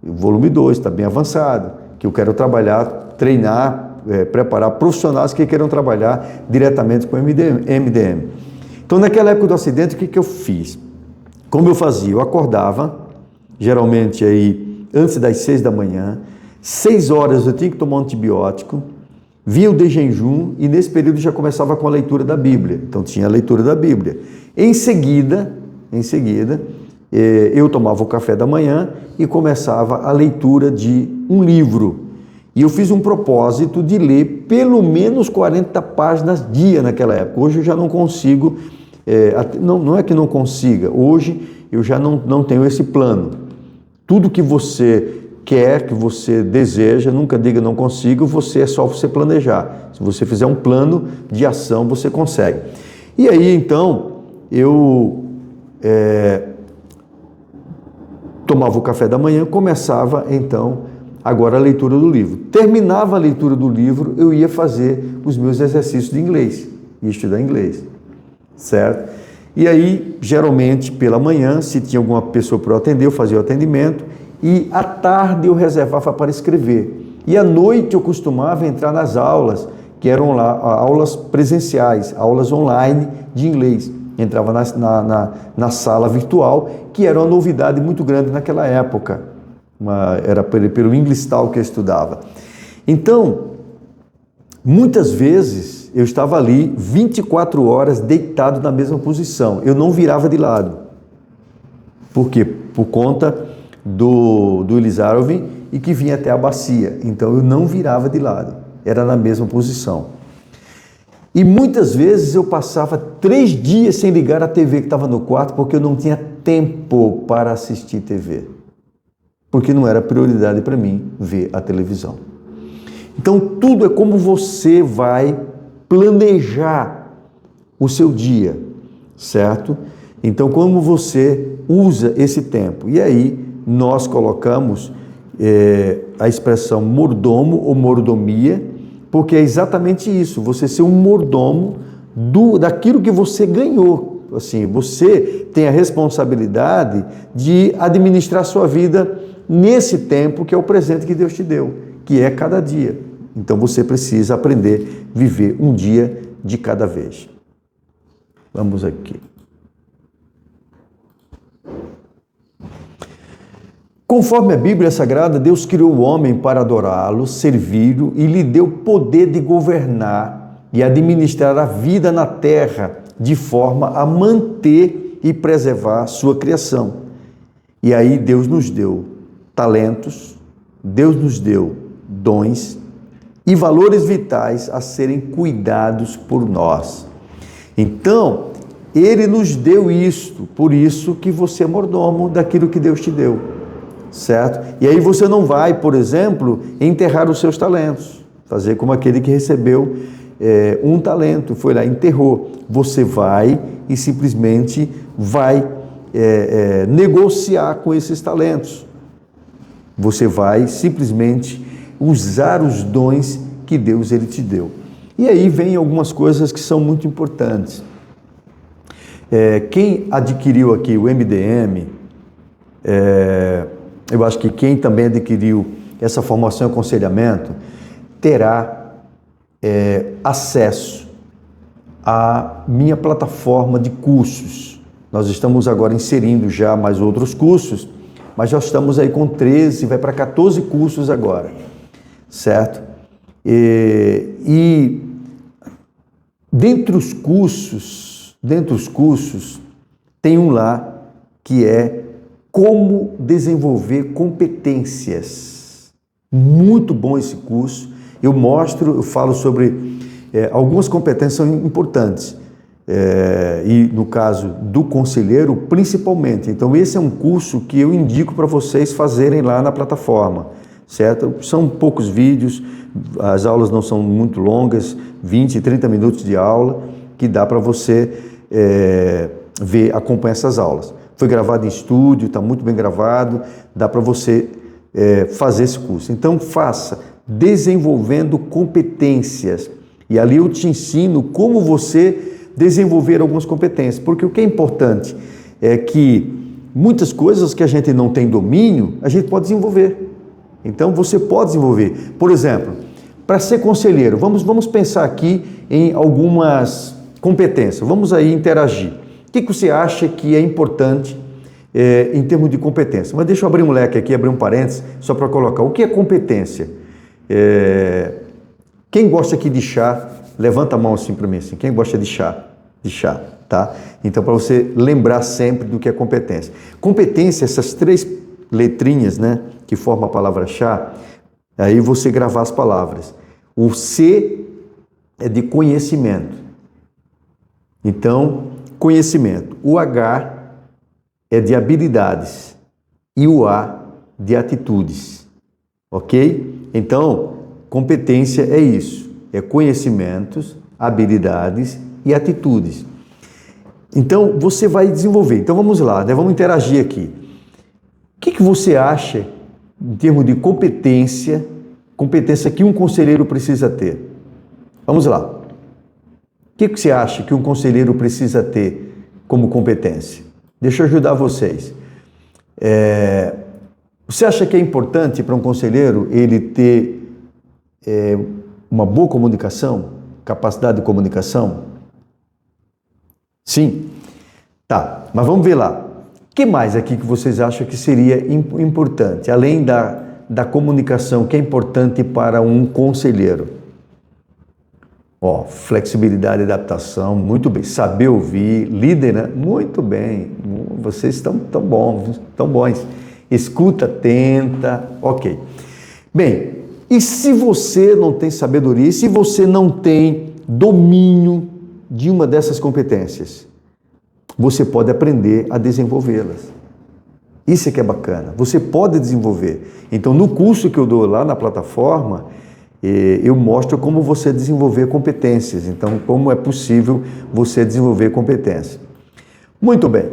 O volume 2 está bem avançado, que eu quero trabalhar, treinar, preparar profissionais que queiram trabalhar diretamente com o MDM. Então, naquela época do acidente, o que eu fiz? Como eu fazia? Eu acordava, geralmente aí antes das 6 da manhã, 6 horas eu tinha que tomar um antibiótico, via o de jejum e nesse período já começava com a leitura da Bíblia. Então tinha a leitura da Bíblia. Em seguida, eu tomava o café da manhã e começava a leitura de um livro. E eu fiz um propósito de ler pelo menos 40 páginas dia naquela época. Hoje eu já não consigo, não é que não consiga, hoje eu já não tenho esse plano. Tudo que você quer, que você deseja, nunca diga não consigo, é só você planejar. Se você fizer um plano de ação, você consegue. E aí, então, eu tomava o café da manhã, começava, então, agora a leitura do livro. Terminava a leitura do livro, eu ia fazer os meus exercícios de inglês, ia estudar inglês, certo? E aí, geralmente, pela manhã, se tinha alguma pessoa para eu atender, eu fazia o atendimento, e à tarde eu reservava para escrever. E à noite eu costumava entrar nas aulas, que eram lá aulas presenciais, aulas online de inglês. Entrava na sala virtual, que era uma novidade muito grande naquela época. Era pelo Inglistal que eu estudava. Então, muitas vezes eu estava ali 24 horas deitado na mesma posição. Eu não virava de lado. Por quê? Por conta do Elizarov e que vinha até a bacia. Então eu não virava de lado. Era na mesma posição. E muitas vezes eu passava 3 dias sem ligar a TV que estava no quarto porque eu não tinha tempo para assistir TV. Porque não era prioridade para mim ver a televisão. Então tudo é como você vai planejar o seu dia, certo? Então como você usa esse tempo. E aí nós colocamos a expressão mordomo ou mordomia, porque é exatamente isso, você ser um mordomo daquilo que você ganhou. Assim, você tem a responsabilidade de administrar a sua vida nesse tempo que é o presente que Deus te deu, que é cada dia. Então você precisa aprender a viver um dia de cada vez. Vamos aqui. Conforme a Bíblia Sagrada, Deus criou o homem para adorá-lo, servi-lo e lhe deu poder de governar e administrar a vida na terra, de forma a manter e preservar sua criação. E aí Deus nos deu talentos, Deus nos deu dons e valores vitais a serem cuidados por nós. Então, Ele nos deu isto, por isso que você é mordomo daquilo que Deus te deu. Certo? E aí você não vai, por exemplo, enterrar os seus talentos, fazer como aquele que recebeu um talento, foi lá e enterrou. Você vai e simplesmente vai negociar com esses talentos. Você vai simplesmente usar os dons que Deus ele te deu. E aí vem algumas coisas que são muito importantes. Quem adquiriu aqui o MDM, eu acho que quem também adquiriu essa formação e aconselhamento terá acesso à minha plataforma de cursos. Nós estamos agora inserindo já mais outros cursos, mas já estamos aí com 13, vai para 14 cursos agora, certo? E dentre os cursos, tem um lá que é como desenvolver competências. Muito bom esse curso. Eu falo sobre algumas competências importantes. E no caso do conselheiro, principalmente. Então esse é um curso que eu indico para vocês fazerem lá na plataforma, certo? São poucos vídeos, as aulas não são muito longas, 20, 30 minutos de aula, que dá para você acompanhar essas aulas. Foi gravado em estúdio, está muito bem gravado, dá para você fazer esse curso. Então faça, desenvolvendo competências. E ali eu te ensino como você desenvolver algumas competências. Porque o que é importante é que muitas coisas que a gente não tem domínio, a gente pode desenvolver. Então você pode desenvolver. Por exemplo, para ser conselheiro, vamos pensar aqui em algumas competências. Vamos aí interagir. O que você acha que é importante em termos de competência. Mas deixa eu abrir um leque aqui, abrir um parênteses, só para colocar. O que é competência? Quem gosta aqui de chá, levanta a mão assim para mim, assim. Quem gosta de chá? De chá, tá? Então, para você lembrar sempre do que é competência. Competência, essas 3 letrinhas, né, que formam a palavra chá, aí você gravar as palavras. O C é de conhecimento. Então, conhecimento. O H é de habilidades e o A de atitudes, ok? Então, competência é isso, é conhecimentos, habilidades e atitudes. Então, você vai desenvolver. Então, vamos lá, né? Vamos interagir aqui. O que você acha, em termos de competência que um conselheiro precisa ter? Vamos lá. O que você acha que um conselheiro precisa ter como competência? Deixa eu ajudar vocês. Você acha que é importante para um conselheiro ele ter uma boa comunicação, capacidade de comunicação? Sim. Tá, mas vamos ver lá. O que mais aqui que vocês acham que seria importante, além da comunicação, que é importante para um conselheiro? Flexibilidade e adaptação, muito bem. Saber ouvir, líder, né? Muito bem. Vocês estão tão bons. Escuta atenta, ok. Bem, e se você não tem sabedoria, e se você não tem domínio de uma dessas competências, você pode aprender a desenvolvê-las. Isso é que é bacana. Você pode desenvolver. Então, no curso que eu dou lá na plataforma, eu mostro como você desenvolver competências. Então, como é possível você desenvolver competências. Muito bem.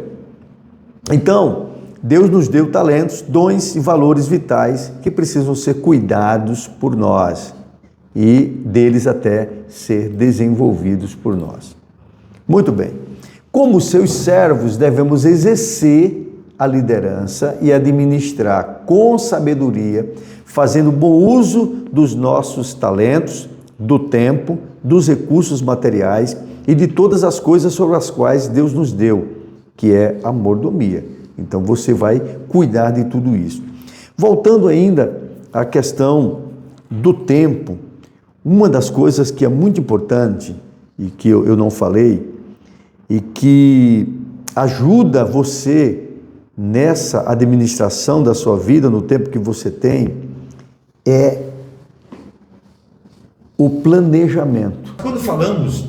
Então, Deus nos deu talentos, dons e valores vitais que precisam ser cuidados por nós e deles até ser desenvolvidos por nós. Muito bem. Como seus servos, devemos exercer a liderança e administrar com sabedoria, fazendo bom uso dos nossos talentos, do tempo, dos recursos materiais e de todas as coisas sobre as quais Deus nos deu, que é a mordomia. Então você vai cuidar de tudo isso. Voltando ainda à questão do tempo, uma das coisas que é muito importante e que eu não falei e que ajuda você nessa administração da sua vida, no tempo que você tem, é o planejamento. Quando falamos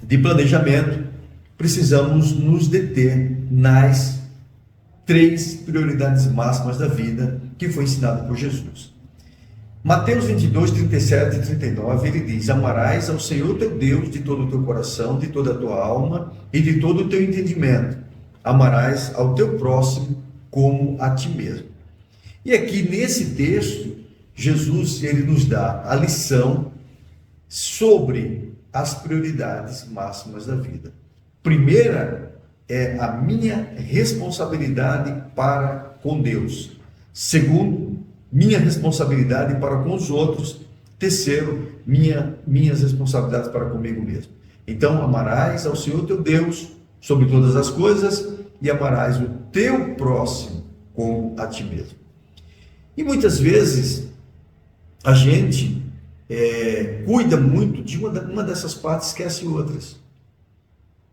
de planejamento, precisamos nos deter nas 3 prioridades máximas da vida que foi ensinado por Jesus. Mateus 22, 37 e 39, ele diz: amarás ao Senhor teu Deus de todo o teu coração, de toda a tua alma e de todo o teu entendimento. Amarás ao teu próximo como a ti mesmo. E aqui nesse texto, Jesus ele nos dá a lição sobre as prioridades máximas da vida. Primeira é a minha responsabilidade para com Deus. Segundo, minha responsabilidade para com os outros. Terceiro, minhas responsabilidades para comigo mesmo. Então, amarás ao Senhor teu Deus sobre todas as coisas e amarás o teu próximo como a ti mesmo. E muitas vezes a gente cuida muito de uma dessas partes, esquece outras.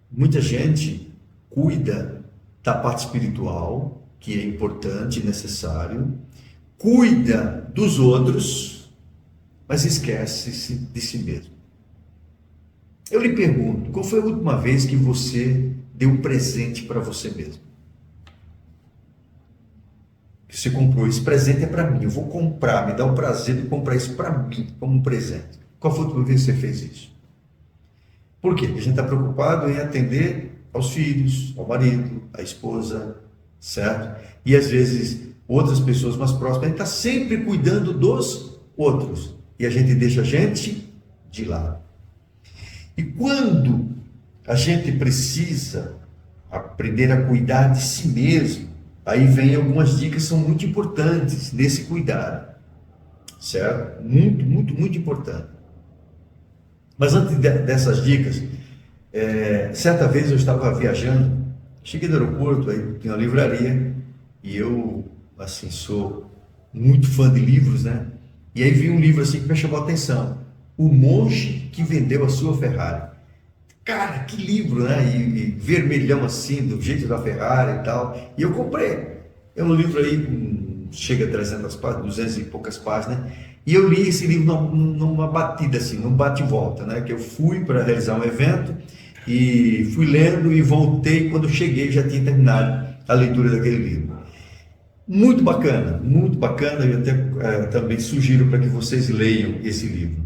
Muita gente cuida da parte espiritual, que é importante e necessário, cuida dos outros, mas esquece-se de si mesmo. Eu lhe pergunto, qual foi a última vez que você deu um presente para você mesmo? Que você comprou, esse presente é para mim, eu vou comprar, me dá o prazer de comprar isso para mim, como um presente. Qual foi a última vez que você fez isso? Por quê? Porque a gente está preocupado em atender aos filhos, ao marido, à esposa, certo? E às vezes outras pessoas mais próximas, a gente está sempre cuidando dos outros e a gente deixa a gente de lado. E quando a gente precisa aprender a cuidar de si mesmo, aí vem algumas dicas que são muito importantes nesse cuidado, certo? Muito, muito, muito importante. Mas antes dessas dicas, certa vez eu estava viajando Cheguei do aeroporto, aí tem uma livraria, e eu, assim, sou muito fã de livros, né? E aí vi um livro assim que me chamou a atenção, O Monge que Vendeu a Sua Ferrari. Cara, que livro, né? E vermelhão assim, do jeito da Ferrari e tal. E eu comprei. É um livro aí, chega a 300 páginas, 200 e poucas páginas, né? E eu li esse livro numa batida assim, num bate e volta, né? Que eu fui para realizar um evento e fui lendo e voltei. Quando cheguei já tinha terminado a leitura daquele livro. Muito bacana, muito bacana. Eu até também sugiro para que vocês leiam esse livro.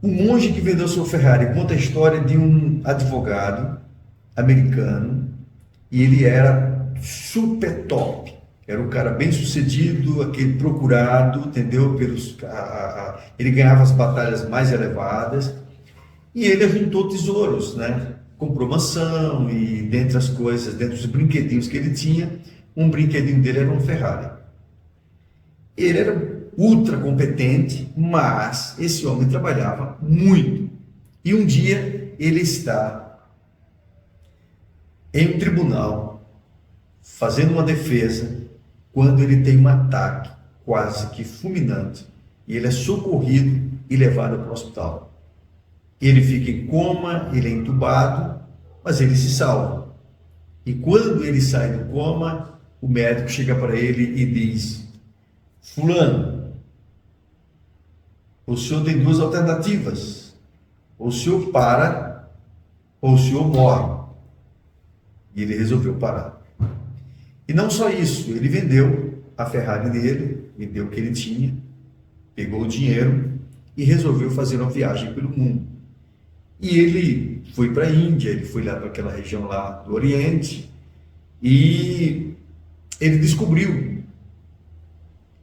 O Monge que Vendeu Sua Ferrari conta a história de um advogado americano, e ele era super top. Era um cara bem sucedido, aquele procurado, entendeu? Ele ganhava as batalhas mais elevadas, e ele ajuntou tesouros, né? Comprou mansão, e dentre as coisas, dentre os brinquedinhos que ele tinha, um brinquedinho dele era um Ferrari. Ele era ultra competente, mas esse homem trabalhava muito. E um dia ele está em um tribunal fazendo uma defesa, quando ele tem um ataque quase que fulminante, e ele é socorrido e levado para o hospital. Ele fica em coma, ele é entubado, mas ele se salva. E quando ele sai do coma, o médico chega para ele e diz: Fulano, o senhor tem duas alternativas. Ou o senhor para, ou o senhor morre. E ele resolveu parar. E não só isso, ele vendeu a Ferrari dele, vendeu o que ele tinha, pegou o dinheiro e resolveu fazer uma viagem pelo mundo. E ele foi para a Índia, ele foi lá para aquela região lá do Oriente, e ele descobriu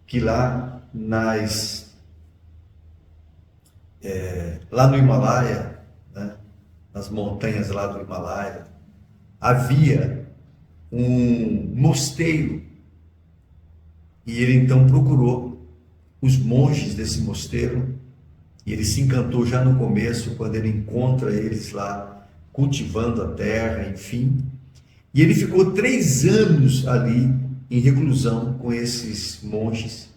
que lá lá no Himalaia, né, nas montanhas lá do Himalaia, havia um mosteiro, e ele então procurou os monges desse mosteiro, e ele se encantou já no começo, quando ele encontra eles lá cultivando a terra, enfim, e ele ficou 3 anos ali em reclusão com esses monges,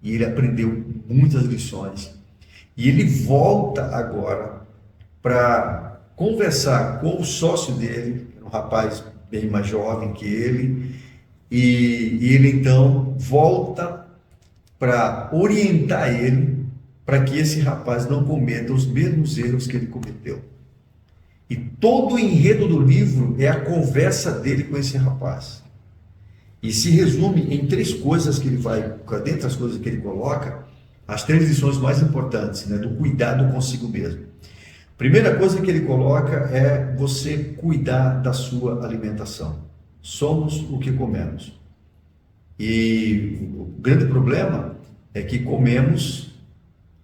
e ele aprendeu muitas lições. E ele volta agora para conversar com o sócio dele, um rapaz bem mais jovem que ele, e ele então volta para orientar ele, para que esse rapaz não cometa os mesmos erros que ele cometeu. E todo o enredo do livro é a conversa dele com esse rapaz. E se resume em 3 coisas que ele vai, dentre as coisas que ele coloca, as 3 lições mais importantes, né, do cuidado consigo mesmo. Primeira coisa que ele coloca é você cuidar da sua alimentação. Somos o que comemos. E o grande problema é que comemos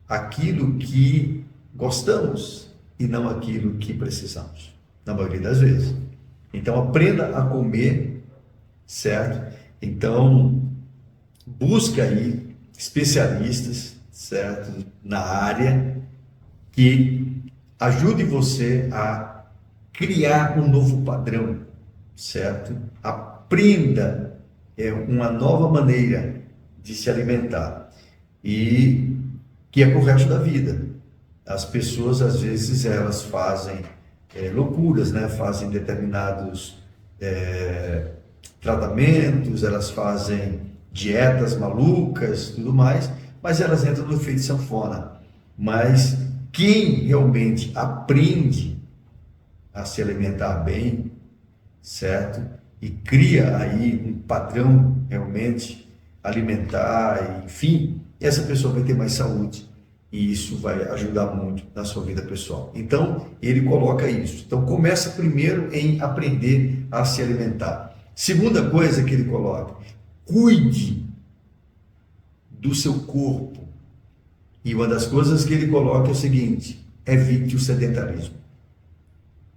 aquilo que gostamos e não aquilo que precisamos, na maioria das vezes. Então aprenda a comer, certo? Então busca aí especialistas, certo, na área, que ajude você a criar um novo padrão, certo? Aprenda uma nova maneira de se alimentar, e que é pro resto da vida. As pessoas, às vezes, elas fazem loucuras, né? Fazem determinados tratamentos, elas fazem dietas malucas, tudo mais, mas elas entram no efeito sanfona. Mas quem realmente aprende a se alimentar bem, certo? E cria aí um padrão realmente alimentar, enfim, essa pessoa vai ter mais saúde, e isso vai ajudar muito na sua vida pessoal. Então, ele coloca isso. Então, começa primeiro em aprender a se alimentar. Segunda coisa que ele coloca: cuide do seu corpo. E uma das coisas que ele coloca é o seguinte: evite o sedentarismo.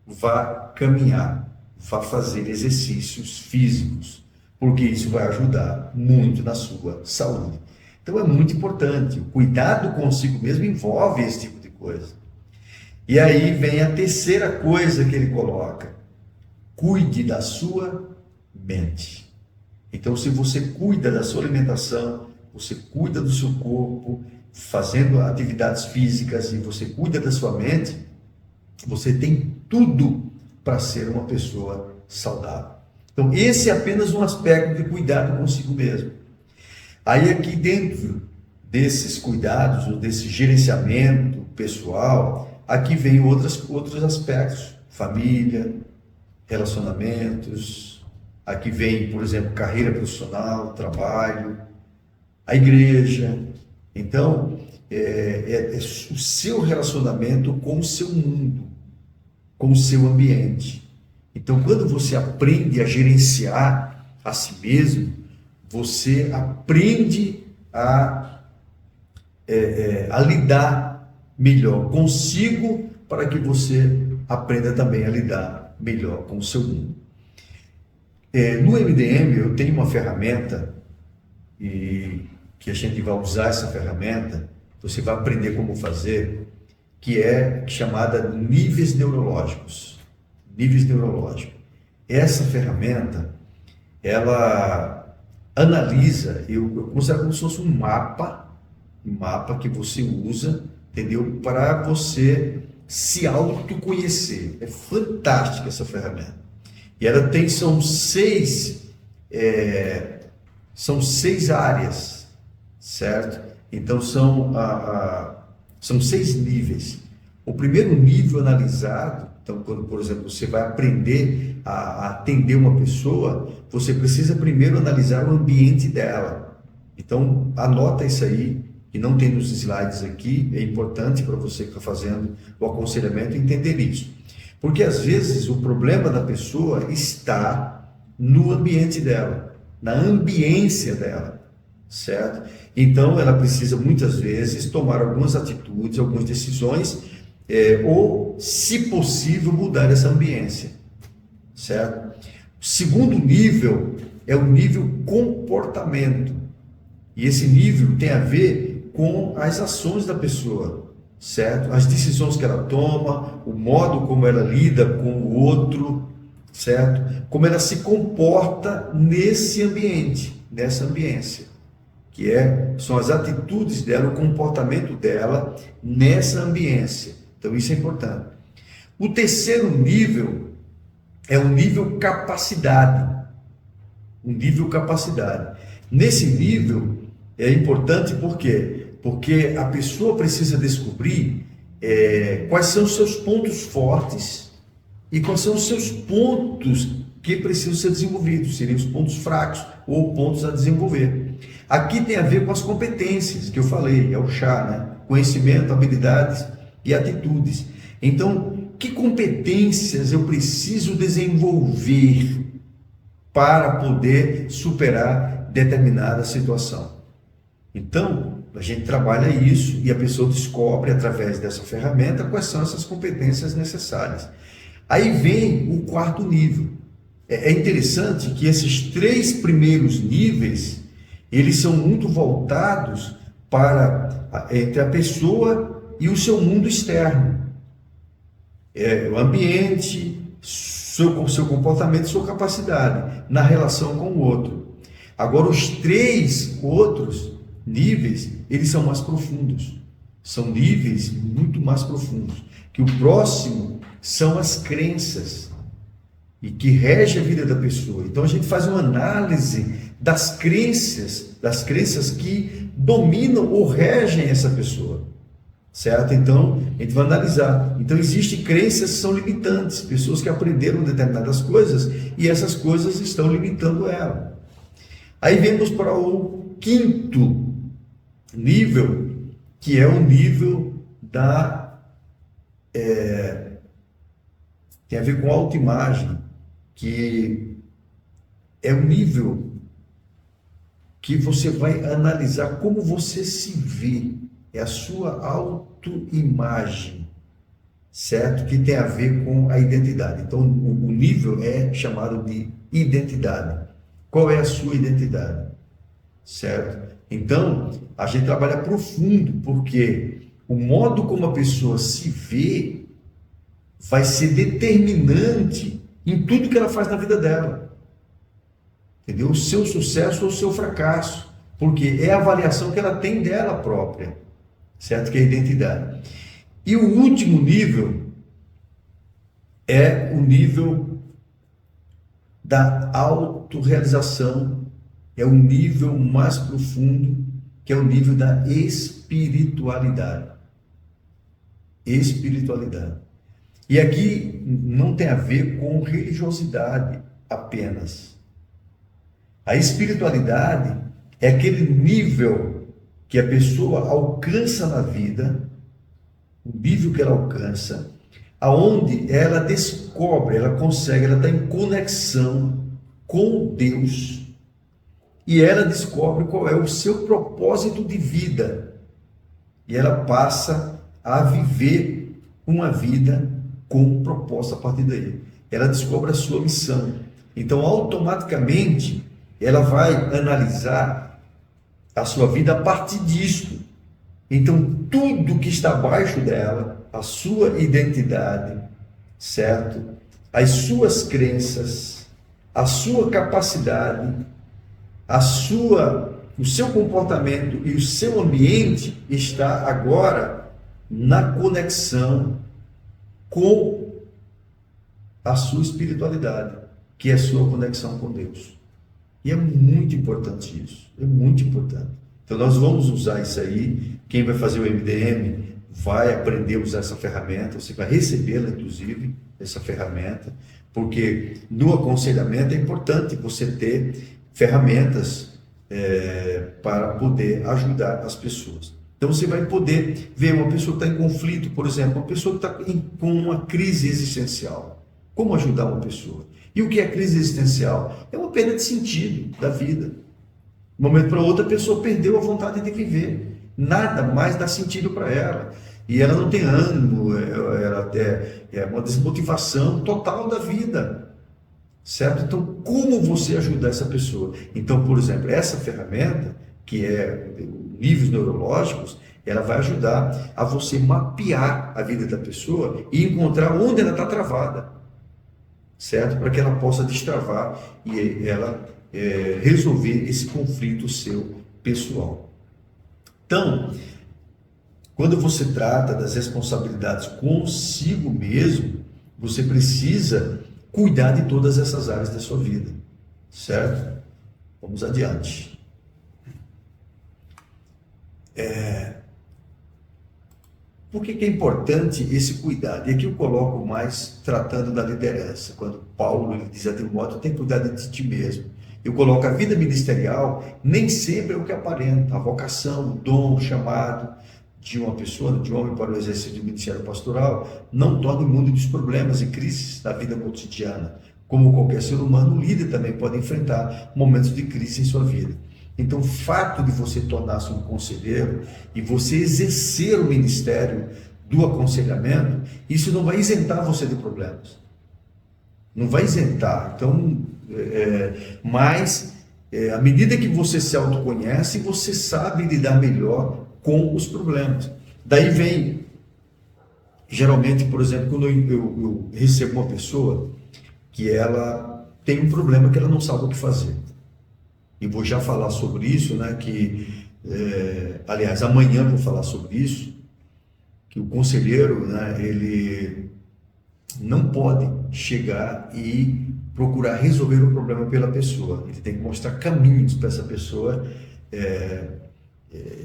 Vá caminhar, vá fazer exercícios físicos, porque isso vai ajudar muito na sua saúde. Então é muito importante. O cuidado consigo mesmo envolve esse tipo de coisa. E aí vem a terceira coisa que ele coloca: cuide da sua mente. Então, se você cuida da sua alimentação, você cuida do seu corpo, fazendo atividades físicas, e você cuida da sua mente, você tem tudo para ser uma pessoa saudável. Então, esse é apenas um aspecto de cuidado consigo mesmo. Aí, aqui dentro desses cuidados, ou desse gerenciamento pessoal, aqui vem outros aspectos: família, relacionamentos, aqui vem, por exemplo, carreira profissional, trabalho, a igreja. Então, é o seu relacionamento com o seu mundo, com o seu ambiente. Então, quando você aprende a gerenciar a si mesmo, você aprende a lidar melhor consigo, para que você aprenda também a lidar melhor com o seu mundo. No MDM eu tenho uma ferramenta, e que a gente vai usar essa ferramenta, você vai aprender como fazer, que é chamada níveis neurológicos. Níveis neurológicos. Essa ferramenta, ela analisa, eu considero como se fosse um mapa que você usa, entendeu? Para você se autoconhecer. É fantástica essa ferramenta. E ela são seis áreas, certo? Então são 6 níveis. O primeiro nível analisado, então quando, por exemplo, você vai aprender a atender uma pessoa, você precisa primeiro analisar o ambiente dela. Então anota isso aí, que não tem nos slides aqui, é importante para você que está fazendo o aconselhamento entender isso. Porque às vezes o problema da pessoa está no ambiente dela, na ambiência dela, certo? Então ela precisa muitas vezes tomar algumas atitudes, algumas decisões, ou, se possível, mudar essa ambiência, certo? O segundo nível é o nível comportamento, e esse nível tem a ver com as ações da pessoa, certo? As decisões que ela toma, o modo como ela lida com o outro, certo? Como ela se comporta nesse ambiente, nessa ambiência, que são as atitudes dela, o comportamento dela nessa ambiência. Então isso é importante. O terceiro nível é o nível capacidade. O nível capacidade. Nesse nível é importante por quê? Porque a pessoa precisa descobrir quais são os seus pontos fortes e quais são os seus pontos que precisam ser desenvolvidos, seriam os pontos fracos ou pontos a desenvolver. Aqui tem a ver com as competências que eu falei, é o chá, né? Conhecimento, habilidades e atitudes. Então, que competências eu preciso desenvolver para poder superar determinada situação? Então, a gente trabalha isso e a pessoa descobre através dessa ferramenta quais são essas competências necessárias. Aí vem o quarto nível. É interessante que esses 3 primeiros níveis, eles são muito voltados para entre a pessoa e o seu mundo externo. O ambiente, seu comportamento, sua capacidade na relação com o outro. Agora, os 3 outros níveis, eles são mais profundos. São níveis muito mais profundos. Que o próximo são as crenças e que rege a vida da pessoa. Então a gente faz uma análise das crenças que dominam ou regem essa pessoa, certo? Então a gente vai analisar. Então existem crenças que são limitantes, pessoas que aprenderam determinadas coisas e essas coisas estão limitando ela. Aí vemos para o quinto nível, que é o nível tem a ver com autoimagem, que é o nível que você vai analisar como você se vê, é a sua autoimagem, certo? Que tem a ver com a identidade. Então, o nível é chamado de identidade. Qual é a sua identidade? Certo? Então, a gente trabalha profundo, porque o modo como a pessoa se vê vai ser determinante em tudo que ela faz na vida dela. Entendeu? O seu sucesso ou o seu fracasso, porque é a avaliação que ela tem dela própria, certo? Que é a identidade. E o último nível é o nível da autorrealização, é o nível mais profundo, que é o nível da espiritualidade. Espiritualidade. E aqui não tem a ver com religiosidade apenas. A espiritualidade é aquele nível que a pessoa alcança na vida, o nível que ela alcança, aonde ela descobre, ela consegue, ela está em conexão com Deus e ela descobre qual é o seu propósito de vida e ela passa a viver uma vida com propósito a partir daí. Ela descobre a sua missão. Então, automaticamente, ela vai analisar a sua vida a partir disso. Então, tudo que está abaixo dela, a sua identidade, certo? As suas crenças, a sua capacidade, o seu comportamento e o seu ambiente está agora na conexão com a sua espiritualidade, que é a sua conexão com Deus. E é muito importante isso, é muito importante. Então nós vamos usar isso aí, quem vai fazer o MDM vai aprender a usar essa ferramenta, você vai recebê-la inclusive, essa ferramenta, porque no aconselhamento é importante você ter ferramentas para poder ajudar as pessoas. Então você vai poder ver uma pessoa que está em conflito, por exemplo, uma pessoa que está com uma crise existencial. Como ajudar uma pessoa? E o que é crise existencial? É uma perda de sentido da vida. De um momento para outro, a pessoa perdeu a vontade de viver. Nada mais dá sentido para ela. E ela não tem ânimo, ela é uma desmotivação total da vida. Certo? Então, como você ajudar essa pessoa? Então, por exemplo, essa ferramenta, que é níveis neurológicos, ela vai ajudar a você mapear a vida da pessoa e encontrar onde ela está travada, certo? Para que ela possa destravar e ela resolver esse conflito seu pessoal. Então, quando você trata das responsabilidades consigo mesmo, você precisa cuidar de todas essas áreas da sua vida, certo? Vamos adiante. Por que é importante esse cuidado? E aqui eu coloco mais tratando da liderança. Quando Paulo ele diz a Timóteo, tem que cuidar de ti mesmo. Eu coloco a vida ministerial, nem sempre é o que aparenta. A vocação, o dom, o chamado de uma pessoa, de um homem para o exercício do ministério pastoral, não torna o mundo dos problemas e crises da vida cotidiana. Como qualquer ser humano, o líder também pode enfrentar momentos de crise em sua vida. Então, o fato de você tornar-se um conselheiro e você exercer o ministério do aconselhamento, isso não vai isentar você de problemas. Não vai isentar. Então, mas, à medida que você se autoconhece, você sabe lidar melhor com os problemas. Daí vem, geralmente, por exemplo, quando eu recebo uma pessoa que ela tem um problema que ela não sabe o que fazer. E vou já falar sobre isso, né? Aliás, amanhã vou falar sobre isso, que o conselheiro, né? Ele não pode chegar e procurar resolver o problema pela pessoa. Ele tem que mostrar caminhos para essa pessoa,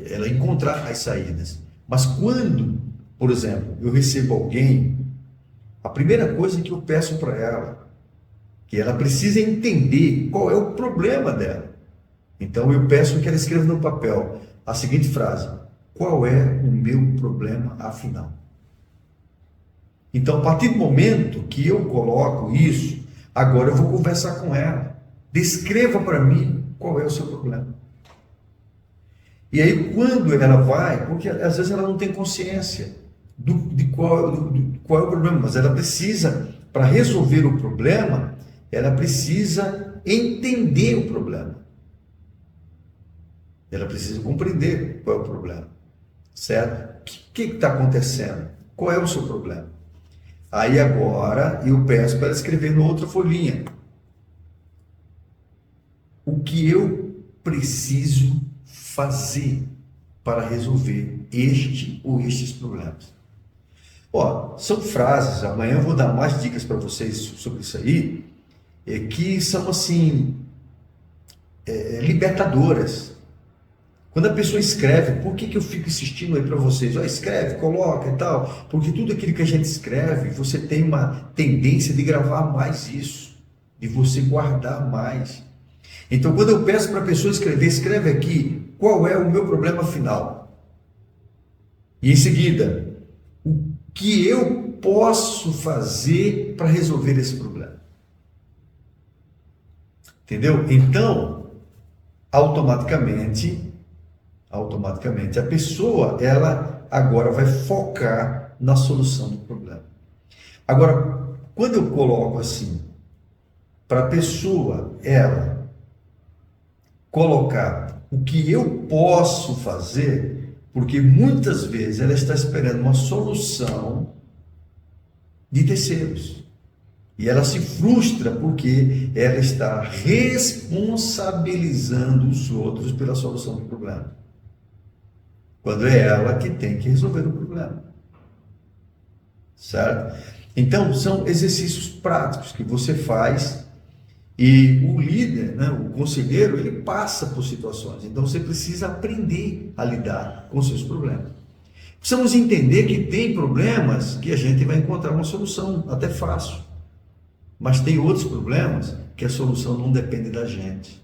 ela encontrar as saídas. Mas quando, por exemplo, eu recebo alguém, a primeira coisa que eu peço para ela, que ela precisa entender qual é o problema dela. Então eu peço que ela escreva no papel a seguinte frase: qual é o meu problema afinal? Então, a partir do momento que eu coloco isso, agora eu vou conversar com ela. Descreva para mim qual é o seu problema. E aí quando ela vai, porque às vezes ela não tem consciência de qual é o problema, mas ela precisa, para resolver o problema, ela precisa entender o problema. Ela precisa compreender qual é o problema, certo? O que está acontecendo? Qual é o seu problema? Aí agora eu peço para ela escrever numa outra folhinha. O que eu preciso fazer para resolver este ou estes problemas? Ó, são frases, amanhã eu vou dar mais dicas para vocês sobre isso aí, que são assim, libertadoras. Quando a pessoa escreve, por que eu fico insistindo aí para vocês? Ó, escreve, coloca e tal, porque tudo aquilo que a gente escreve, você tem uma tendência de gravar mais isso, de você guardar mais. Então, quando eu peço para a pessoa escrever, escreve aqui qual é o meu problema final. E em seguida, o que eu posso fazer para resolver esse problema. Entendeu? Então, automaticamente a pessoa, ela agora vai focar na solução do problema. Agora, quando eu coloco assim, para a pessoa, ela colocar o que eu posso fazer, porque muitas vezes ela está esperando uma solução de terceiros. E ela se frustra porque ela está responsabilizando os outros pela solução do problema, quando é ela que tem que resolver o problema. Certo? Então, são exercícios práticos que você faz e o líder, né, o conselheiro, ele passa por situações. Então, você precisa aprender a lidar com os seus problemas. Precisamos entender que tem problemas que a gente vai encontrar uma solução até fácil. Mas tem outros problemas que a solução não depende da gente.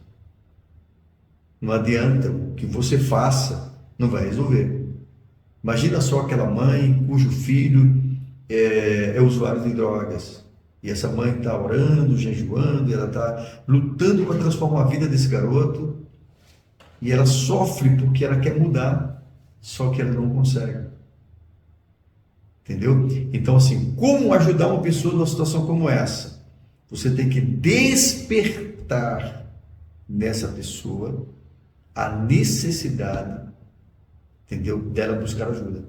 Não adianta, o que você faça não vai resolver. Imagina só aquela mãe cujo filho é usuário de drogas. E essa mãe está orando, jejuando, e ela está lutando para transformar a vida desse garoto. E ela sofre porque ela quer mudar, só que ela não consegue. Entendeu? Então, assim, como ajudar uma pessoa numa situação como essa? Você tem que despertar nessa pessoa a necessidade, entendeu, dela buscar ajuda.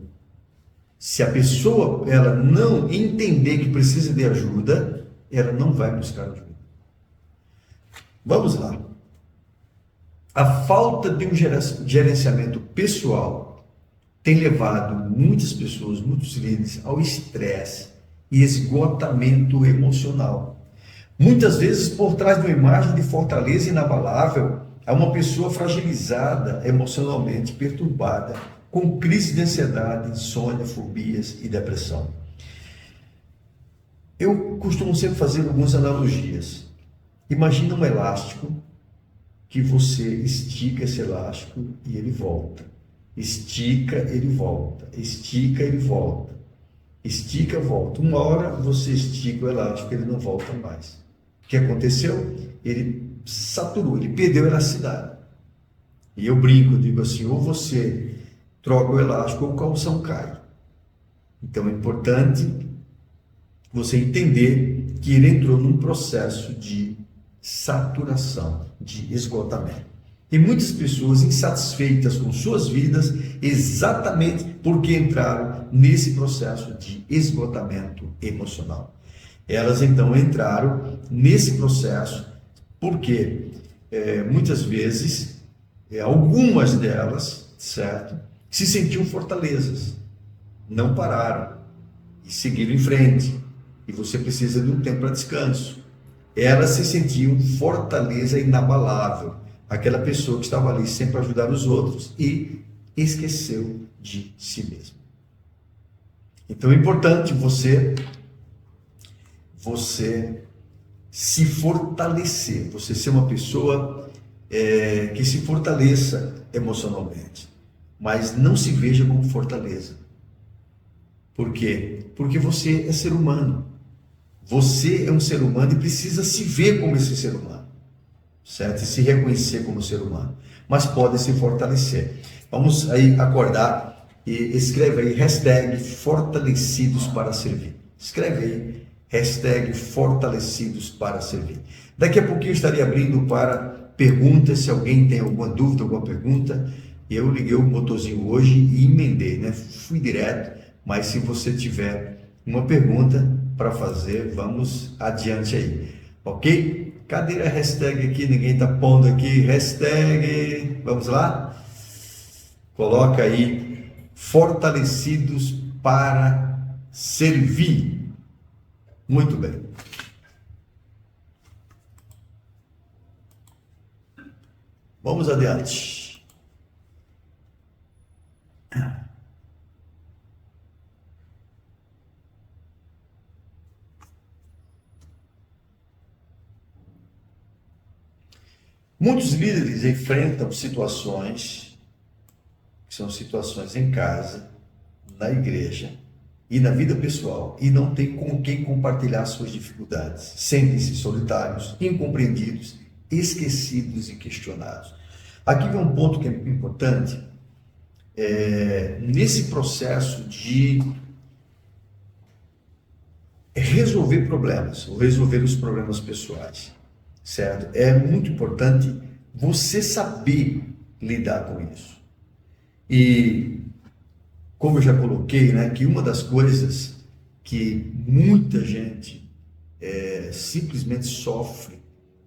Se a pessoa ela não entender que precisa de ajuda, ela não vai buscar ajuda. Vamos lá. A falta de um gerenciamento pessoal tem levado muitas pessoas, muitos líderes, ao estresse e esgotamento emocional. Muitas vezes, por trás de uma imagem de fortaleza inabalável, há uma pessoa fragilizada, emocionalmente perturbada, com crise de ansiedade, insônia, fobias e depressão. Eu costumo sempre fazer algumas analogias. Imagina um elástico que você estica esse elástico e ele volta. Estica, ele volta. Estica, ele volta. Estica, volta. Uma hora você estica o elástico, ele não volta mais. O que aconteceu? Ele saturou, ele perdeu a elasticidade. E eu brinco, eu digo assim, ou você troca o elástico ou o calção cai. Então é importante você entender que ele entrou num processo de saturação, de esgotamento. Tem muitas pessoas insatisfeitas com suas vidas exatamente porque entraram nesse processo de esgotamento emocional. Elas então entraram nesse processo porque muitas vezes, algumas delas, certo, se sentiam fortalezas, não pararam e seguiram em frente. E você precisa de um tempo para descanso. Elas se sentiam fortaleza inabalável, aquela pessoa que estava ali sempre para ajudar os outros e esqueceu de si mesmo. Então é importante você se fortalecer, você ser uma pessoa que se fortaleça emocionalmente, mas não se veja como fortaleza. Por quê? Porque você é ser humano. Você é um ser humano e precisa se ver como esse ser humano, certo? E se reconhecer como ser humano, mas pode se fortalecer. Vamos aí acordar e escreve aí hashtag fortalecidos para servir. Escreve aí hashtag fortalecidos para servir. Daqui a pouquinho eu estarei abrindo para perguntas, se alguém tem alguma dúvida, alguma pergunta. Eu liguei o motorzinho hoje e emendei, né? Fui direto, mas se você tiver uma pergunta, para fazer, vamos adiante aí, ok? Cadê a hashtag aqui? Ninguém está pondo aqui, hashtag, vamos lá? Coloca aí, fortalecidos para servir. Muito bem. Vamos adiante. Muitos líderes enfrentam situações, que são situações em casa, na igreja e na vida pessoal, e não tem com quem compartilhar suas dificuldades. Sentem-se solitários, incompreendidos, esquecidos e questionados. Aqui vem um ponto que é importante, nesse processo de resolver problemas, ou resolver os problemas pessoais, certo? É muito importante você saber lidar com isso. E como eu já coloquei, né, que uma das coisas que muita gente simplesmente sofre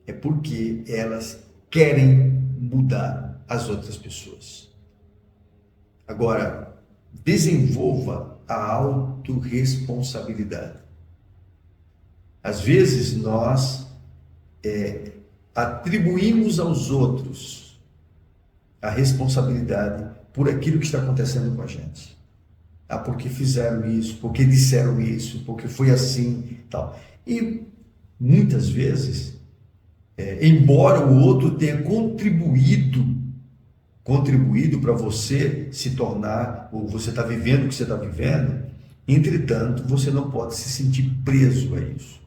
é porque elas querem mudar as outras pessoas. Agora, desenvolva a autorresponsabilidade. Às vezes nós atribuímos aos outros a responsabilidade por aquilo que está acontecendo com a gente. Ah, porque fizeram isso, porque disseram isso, porque foi assim, tal. E muitas vezes, embora o outro tenha contribuído para você se tornar, ou você está vivendo o que você está vivendo, entretanto, você não pode se sentir preso a isso,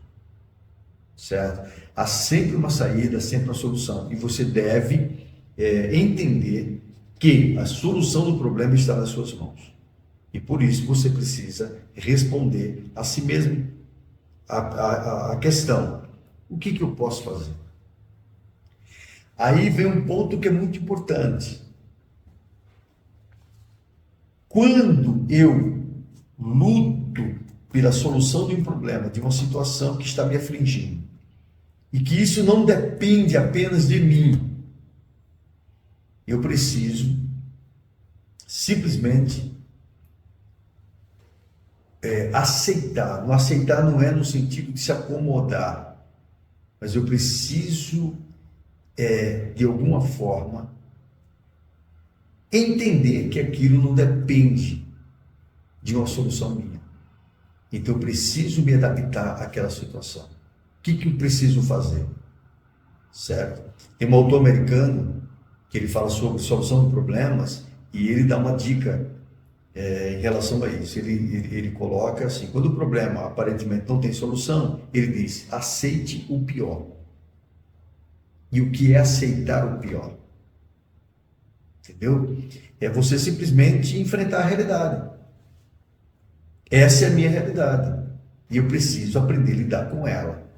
certo? Há sempre uma saída, sempre uma solução, e você deve entender que a solução do problema está nas suas mãos, e por isso você precisa responder a si mesmo a questão: o que eu posso fazer? Aí vem um ponto que é muito importante. Quando eu luto pela solução de um problema, de uma situação que está me afligindo, e que isso não depende apenas de mim, eu preciso simplesmente aceitar. Não aceitar não é no sentido de se acomodar, mas eu preciso, de alguma forma, entender que aquilo não depende de uma solução minha. Então eu preciso me adaptar àquela situação. O que eu preciso fazer? Certo? Tem um autor americano que ele fala sobre solução de problemas e ele dá uma dica em relação a isso. Ele coloca assim: quando o problema aparentemente não tem solução, ele diz: aceite o pior. E o que é aceitar o pior? Entendeu? É você simplesmente enfrentar a realidade. Essa é a minha realidade e eu preciso aprender a lidar com ela.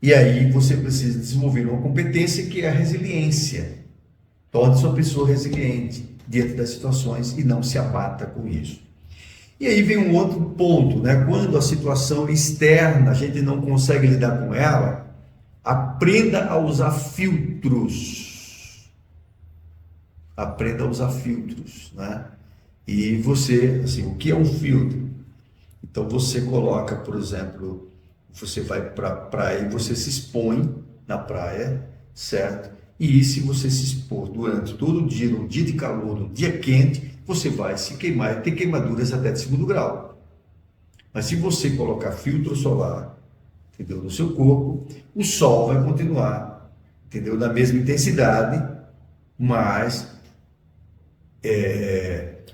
E aí você precisa desenvolver uma competência que é a resiliência. Torne-se uma pessoa resiliente diante das situações e não se abata com isso. E aí vem um outro ponto, né? Quando a situação externa a gente não consegue lidar com ela, aprenda a usar filtros. Aprenda a usar filtros, né? E você, assim, o que é um filtro? Então você coloca, por exemplo, você vai para a praia e você se expõe na praia, certo? E se você se expor durante todo o dia, num dia de calor, num dia quente, você vai se queimar e ter queimaduras até de 2º grau. Mas se você colocar filtro solar, entendeu, no seu corpo, o sol vai continuar, entendeu, na mesma intensidade, mas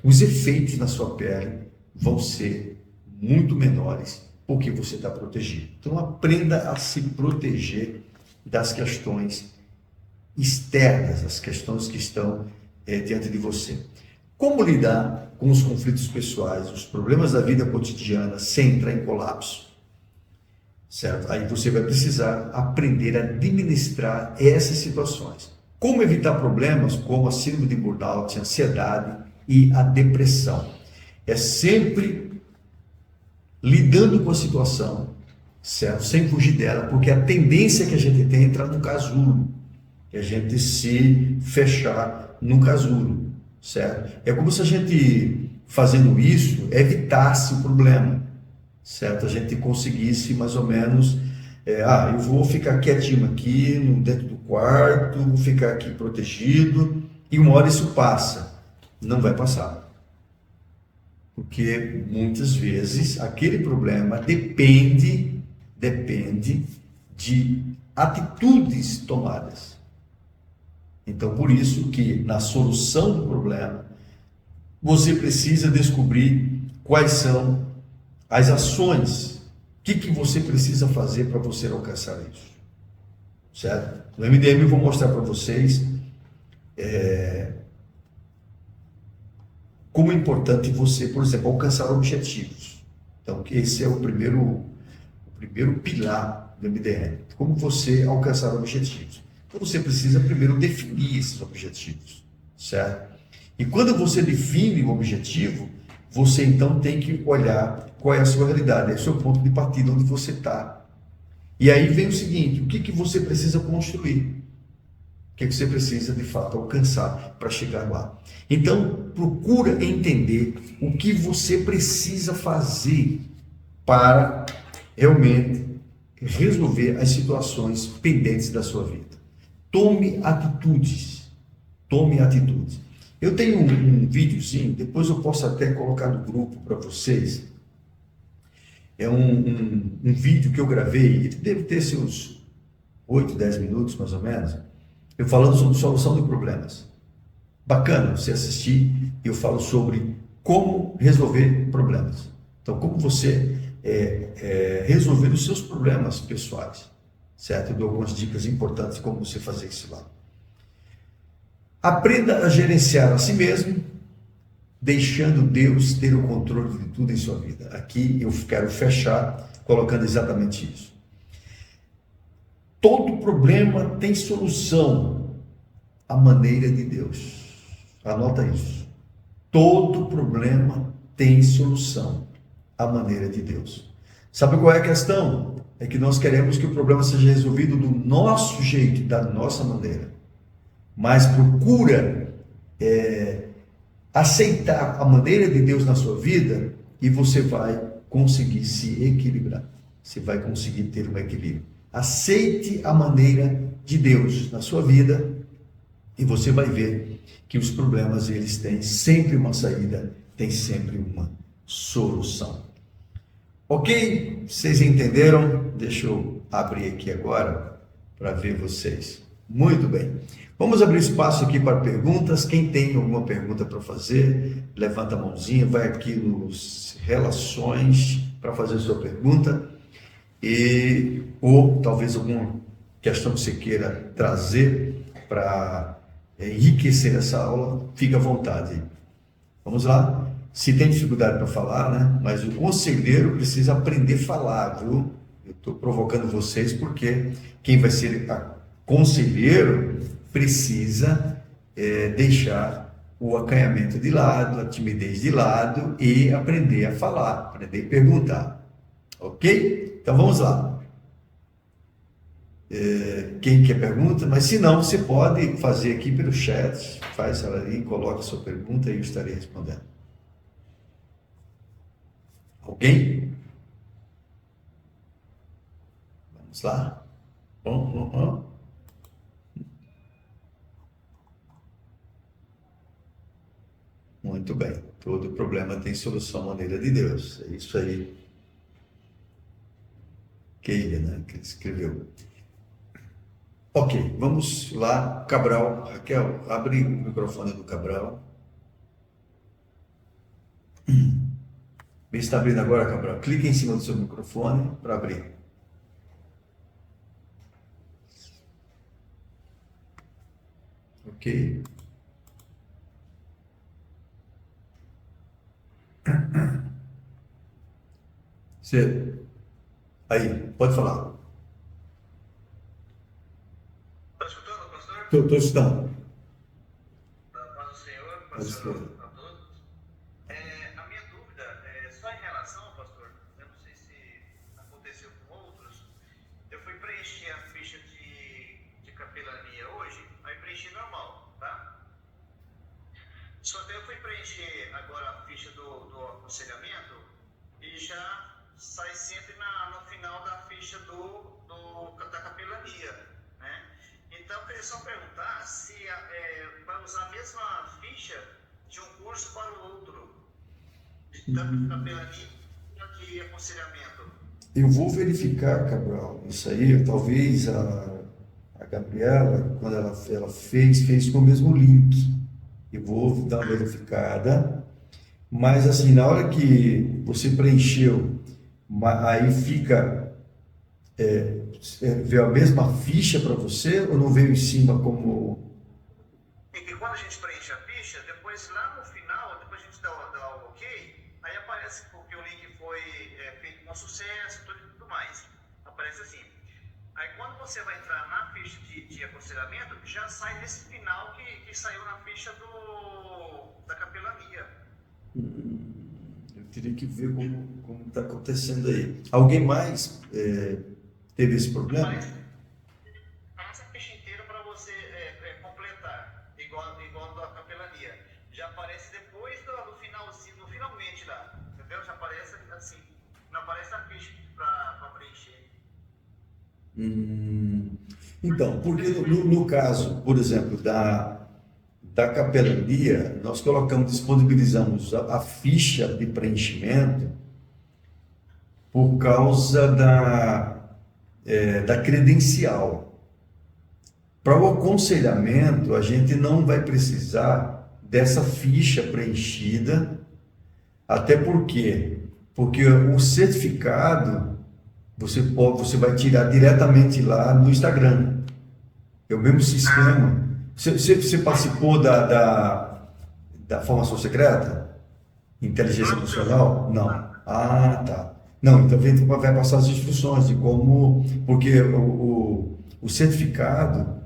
os efeitos na sua pele vão ser muito menores porque você está protegido. Então aprenda a se proteger das questões externas, as questões que estão diante de você. Como lidar com os conflitos pessoais, os problemas da vida cotidiana sem entrar em colapso? Certo? Aí você vai precisar aprender a administrar essas situações. Como evitar problemas como a síndrome de burnout, a ansiedade e a depressão? É sempre lidando com a situação certo? Sem fugir dela, porque a tendência que a gente tem é entrar num casulo, que a gente se fechar num casulo, certo? É como se a gente, fazendo isso, evitasse o problema, certo? A gente conseguisse mais ou menos, eu vou ficar quietinho aqui, dentro do quarto, vou ficar aqui protegido, e uma hora isso passa. Não vai passar. Porque muitas vezes aquele problema depende de atitudes tomadas. Então, por isso que na solução do problema, você precisa descobrir quais são as ações, o que você precisa fazer para você alcançar isso, certo? No MDM eu vou mostrar para vocês como é importante você, por exemplo, alcançar objetivos. Então, esse é o primeiro pilar do MDM. Como você alcançar objetivos. Então, você precisa primeiro definir esses objetivos, certo? E quando você define o objetivo, você então tem que olhar qual é a sua realidade, é o seu ponto de partida, onde você está. E aí vem o seguinte, o que você precisa construir? O que você precisa, de fato, alcançar para chegar lá? Então, procura entender o que você precisa fazer para realmente resolver as situações pendentes da sua vida. Tome atitudes. Tome atitudes. Eu tenho um videozinho, depois eu posso até colocar no grupo para vocês. É um vídeo que eu gravei, ele deve ter seus 8, 10 minutos mais ou menos, eu falando sobre solução de problemas. Bacana você assistir, eu falo sobre como resolver problemas. Então, como você resolver os seus problemas pessoais, certo? Eu dou algumas dicas importantes de como você fazer isso lá. Aprenda a gerenciar a si mesmo, deixando Deus ter o controle de tudo em sua vida. Aqui eu quero fechar colocando exatamente isso. Todo problema tem solução à maneira de Deus. Anota isso. Todo problema tem solução à maneira de Deus. Sabe qual é a questão? É que nós queremos que o problema seja resolvido do nosso jeito, da nossa maneira. Mas procura aceitar a maneira de Deus na sua vida e você vai conseguir se equilibrar. Você vai conseguir ter um equilíbrio. Aceite a maneira de Deus na sua vida e você vai ver que os problemas eles têm sempre uma saída, tem sempre uma solução. Ok? Vocês entenderam? Deixa eu abrir aqui agora para ver vocês. Muito bem. Vamos abrir espaço aqui para perguntas. Quem tem alguma pergunta para fazer, levanta a mãozinha, vai aqui nos relações para fazer sua pergunta. Ou talvez alguma questão que você queira trazer para enriquecer essa aula, fique à vontade. Vamos lá? Se tem dificuldade para falar, né? Mas o conselheiro precisa aprender a falar, viu? Eu estou provocando vocês porque quem vai ser conselheiro precisa deixar o acanhamento de lado, a timidez de lado e aprender a falar, aprender a perguntar. Ok? Então vamos lá. Quem quer pergunta? Mas se não, você pode fazer aqui pelo chat, faz ela ali, coloca a sua pergunta e eu estarei respondendo. Alguém? Vamos lá. Muito bem. Todo problema tem solução à maneira de Deus. É isso aí. Keila, né? Que escreveu. Ok, vamos lá. Cabral. Raquel, abre o microfone do Cabral. Vê se está abrindo agora, Cabral. Clique em cima do seu microfone para abrir. Ok. Você... Aí, pode falar. Está escutando, pastor? Estou escutando. Da paz do Senhor, pastor, a todos. A minha dúvida é só em relação, pastor, eu não sei se aconteceu com outros, preencher agora a ficha do aconselhamento e já sai sempre no final da ficha da capelania, né? Então, eu queria só perguntar se vai usar a mesma ficha de um curso para o outro, tanto de capelania quanto de aconselhamento. Eu vou verificar, Cabral, isso aí. Talvez a Gabriela, quando ela fez com o mesmo link. Eu vou dar uma verificada. Mas, assim, na hora que você preencheu, aí fica, veio a mesma ficha para você ou não veio em cima como... E que quando a gente preenche a ficha, depois lá no final, depois a gente dá o ok, aí aparece porque o link foi feito com sucesso, tudo mais. Aparece assim. Aí quando você vai entrar na ficha de aconselhamento, já sai nesse final que saiu na ficha da capelania. Eu teria que ver como está acontecendo aí. Alguém mais teve esse problema? A nossa ficha inteira para você completar, igual da capelania. Já aparece depois do finalzinho, no finalmente lá, entendeu? Já aparece assim, não aparece a ficha para preencher. Então, porque no caso, por exemplo, da capelania, nós disponibilizamos a ficha de preenchimento por causa da credencial. Para o aconselhamento, a gente não vai precisar dessa ficha preenchida, até porque o certificado você vai tirar diretamente lá no Instagram. É o mesmo sistema. Você participou da formação secreta? Inteligência emocional? Não. Ah, tá. Não, então vai passar as instruções de como... Porque o certificado,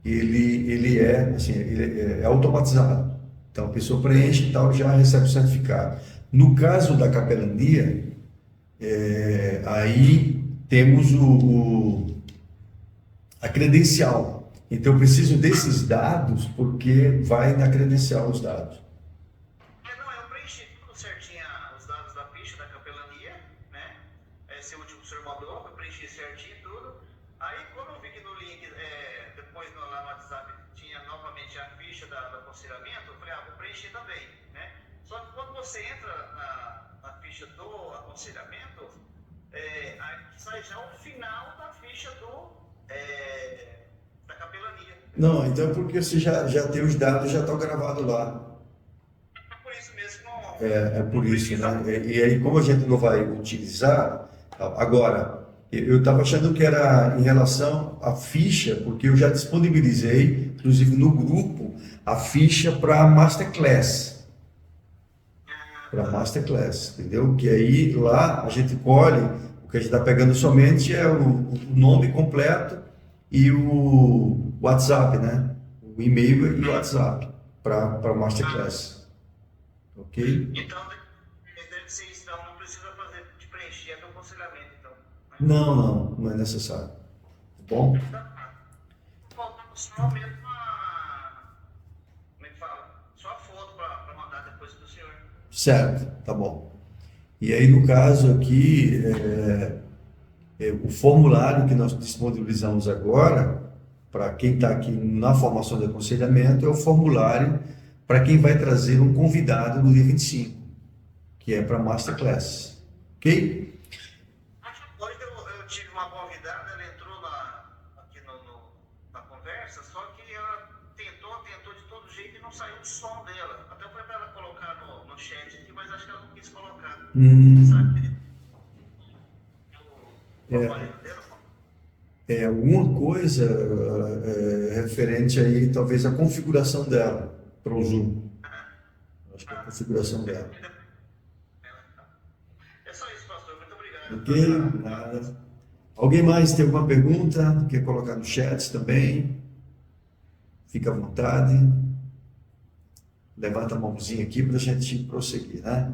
ele é automatizado. Então, a pessoa preenche e tal, já recebe o certificado. No caso da capelania, aí temos a credencial. Então, eu preciso desses dados porque vai na credencial os dados. Eu preenchi tudo certinho, os dados da ficha da capelania, né? Esse último que o senhor mandou, eu preenchi certinho tudo. Aí, quando eu vi que no link, depois lá no WhatsApp, tinha novamente a ficha do aconselhamento, eu falei, vou preencher também, né? Só que quando você entra na ficha do aconselhamento, aí sai já o final da ficha da capelania. Não, então é porque você já tem os dados, já estão gravados lá. É por isso mesmo que não... É por isso, né? E aí, como a gente não vai utilizar, agora, eu estava achando que era em relação à ficha, porque eu já disponibilizei, inclusive no grupo, a ficha para Masterclass. Para Masterclass, entendeu? Que aí lá a gente colhe, o que a gente está pegando somente é o nome completo e o WhatsApp, né? O e-mail e o WhatsApp para Masterclass. Ok? Então, deve ser isso, então não precisa de preencher até o aconselhamento, então. Não é necessário. Tá bom? Faltando só mesmo como é que fala? Só a foto para mandar depois do senhor. Certo, tá bom. E aí, no caso aqui, o formulário que nós disponibilizamos agora, para quem está aqui na formação de aconselhamento, é o formulário para quem vai trazer um convidado no dia 25, que é para Masterclass. Ok? Hoje eu tive uma convidada, ela entrou aqui na conversa, só que ela tentou de todo jeito e não saiu o som dela. Até foi para ela colocar no chat aqui, mas acho que ela não quis colocar. Sabe? Alguma coisa referente aí, talvez, à configuração dela para o Zoom. Acho que é a configuração dela. É só isso, pastor. Muito obrigado. Ok? Nada. Alguém mais tem alguma pergunta? Quer colocar no chat também? Fica à vontade. Levanta a mãozinha aqui para a gente prosseguir, né?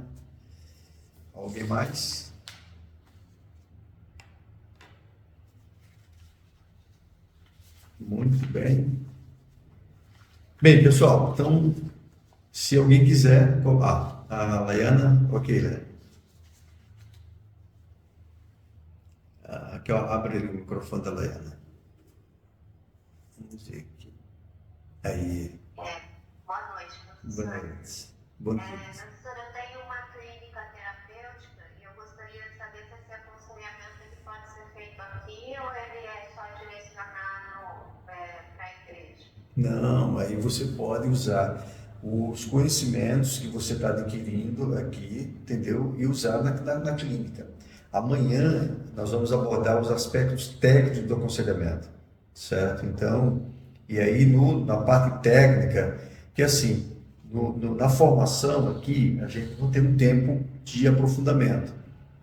Alguém mais? Muito bem. Bem, pessoal, então Se alguém quiser, a Laiana, ok, Laiana. Aqui, ó, abre o microfone da Laiana. Vamos ver aqui. Aí. Boa noite, Boa professor. noite. Bom dia. Professor, eu tenho uma clínica terapêutica e eu gostaria de saber se esse aconselhamento ele pode ser feito aqui ou ele é só direcionado para a igreja. Não, aí você pode usar os conhecimentos que você está adquirindo aqui, entendeu? E usar na clínica. Amanhã nós vamos abordar os aspectos técnicos do aconselhamento, certo? Então, e aí na parte técnica, que assim, na formação aqui, a gente não tem um tempo de aprofundamento.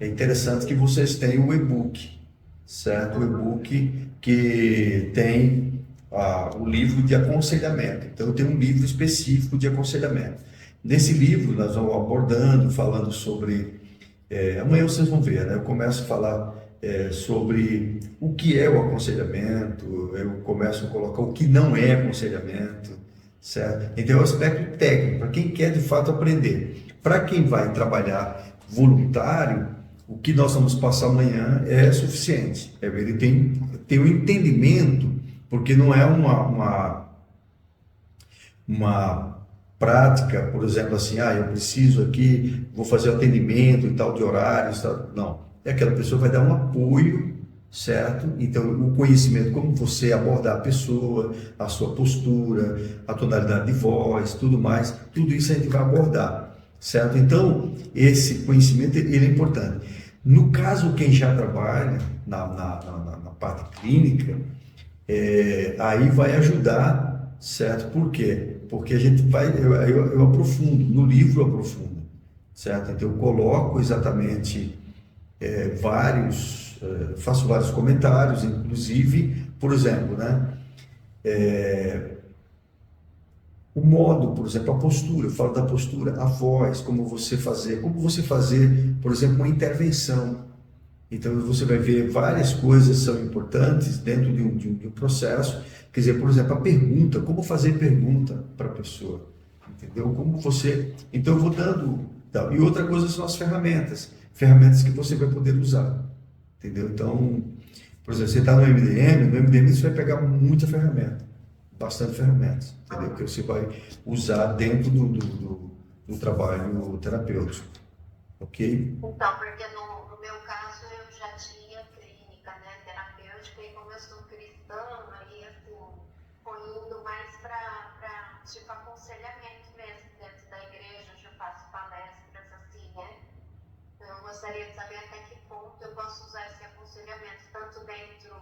É interessante que vocês tenham o e-book, certo? O e-book que tem o livro de aconselhamento. Então, tem um livro específico de aconselhamento. Nesse livro, nós vamos abordando, falando sobre... amanhã vocês vão ver, né? Eu começo a falar sobre o que é o aconselhamento, eu começo a colocar o que não é aconselhamento, certo? Então, é o aspecto técnico, para quem quer de fato aprender. Para quem vai trabalhar voluntário, o que nós vamos passar amanhã é suficiente. Ele tem um entendimento, porque não é uma prática, por exemplo, assim, eu preciso aqui, vou fazer atendimento e tal de horários, tal. Não. É aquela pessoa vai dar um apoio, certo? Então, o conhecimento, como você abordar a pessoa, a sua postura, a tonalidade de voz, tudo mais, tudo isso a gente vai abordar, certo? Então, esse conhecimento, ele é importante. No caso, quem já trabalha na parte clínica, aí vai ajudar, certo? Por quê? Porque a gente vai, eu aprofundo, no livro eu aprofundo, certo? Então eu coloco exatamente faço vários comentários, inclusive, por exemplo, né? O modo, por exemplo, a postura, eu falo da postura, a voz, como você fazer, por exemplo, uma intervenção. Então você vai ver várias coisas são importantes dentro de um processo. Quer dizer, por exemplo, a pergunta, como fazer pergunta para a pessoa, entendeu? Então eu vou dando. E outra coisa são as ferramentas que você vai poder usar, entendeu? Então, por exemplo, você está no MDM você vai pegar muita ferramenta, bastante ferramentas, entendeu? Que você vai usar dentro do trabalho terapêutico, ok? Então, porque no meu caso eu já tinha clínica, né, terapêutica, e como eu sou cristã, aí assim, foi indo mais para tipo aconselhamento mesmo dentro da igreja, eu já faço palestras assim, né? Então, eu gostaria de saber até que ponto eu posso usar esse aconselhamento, tanto dentro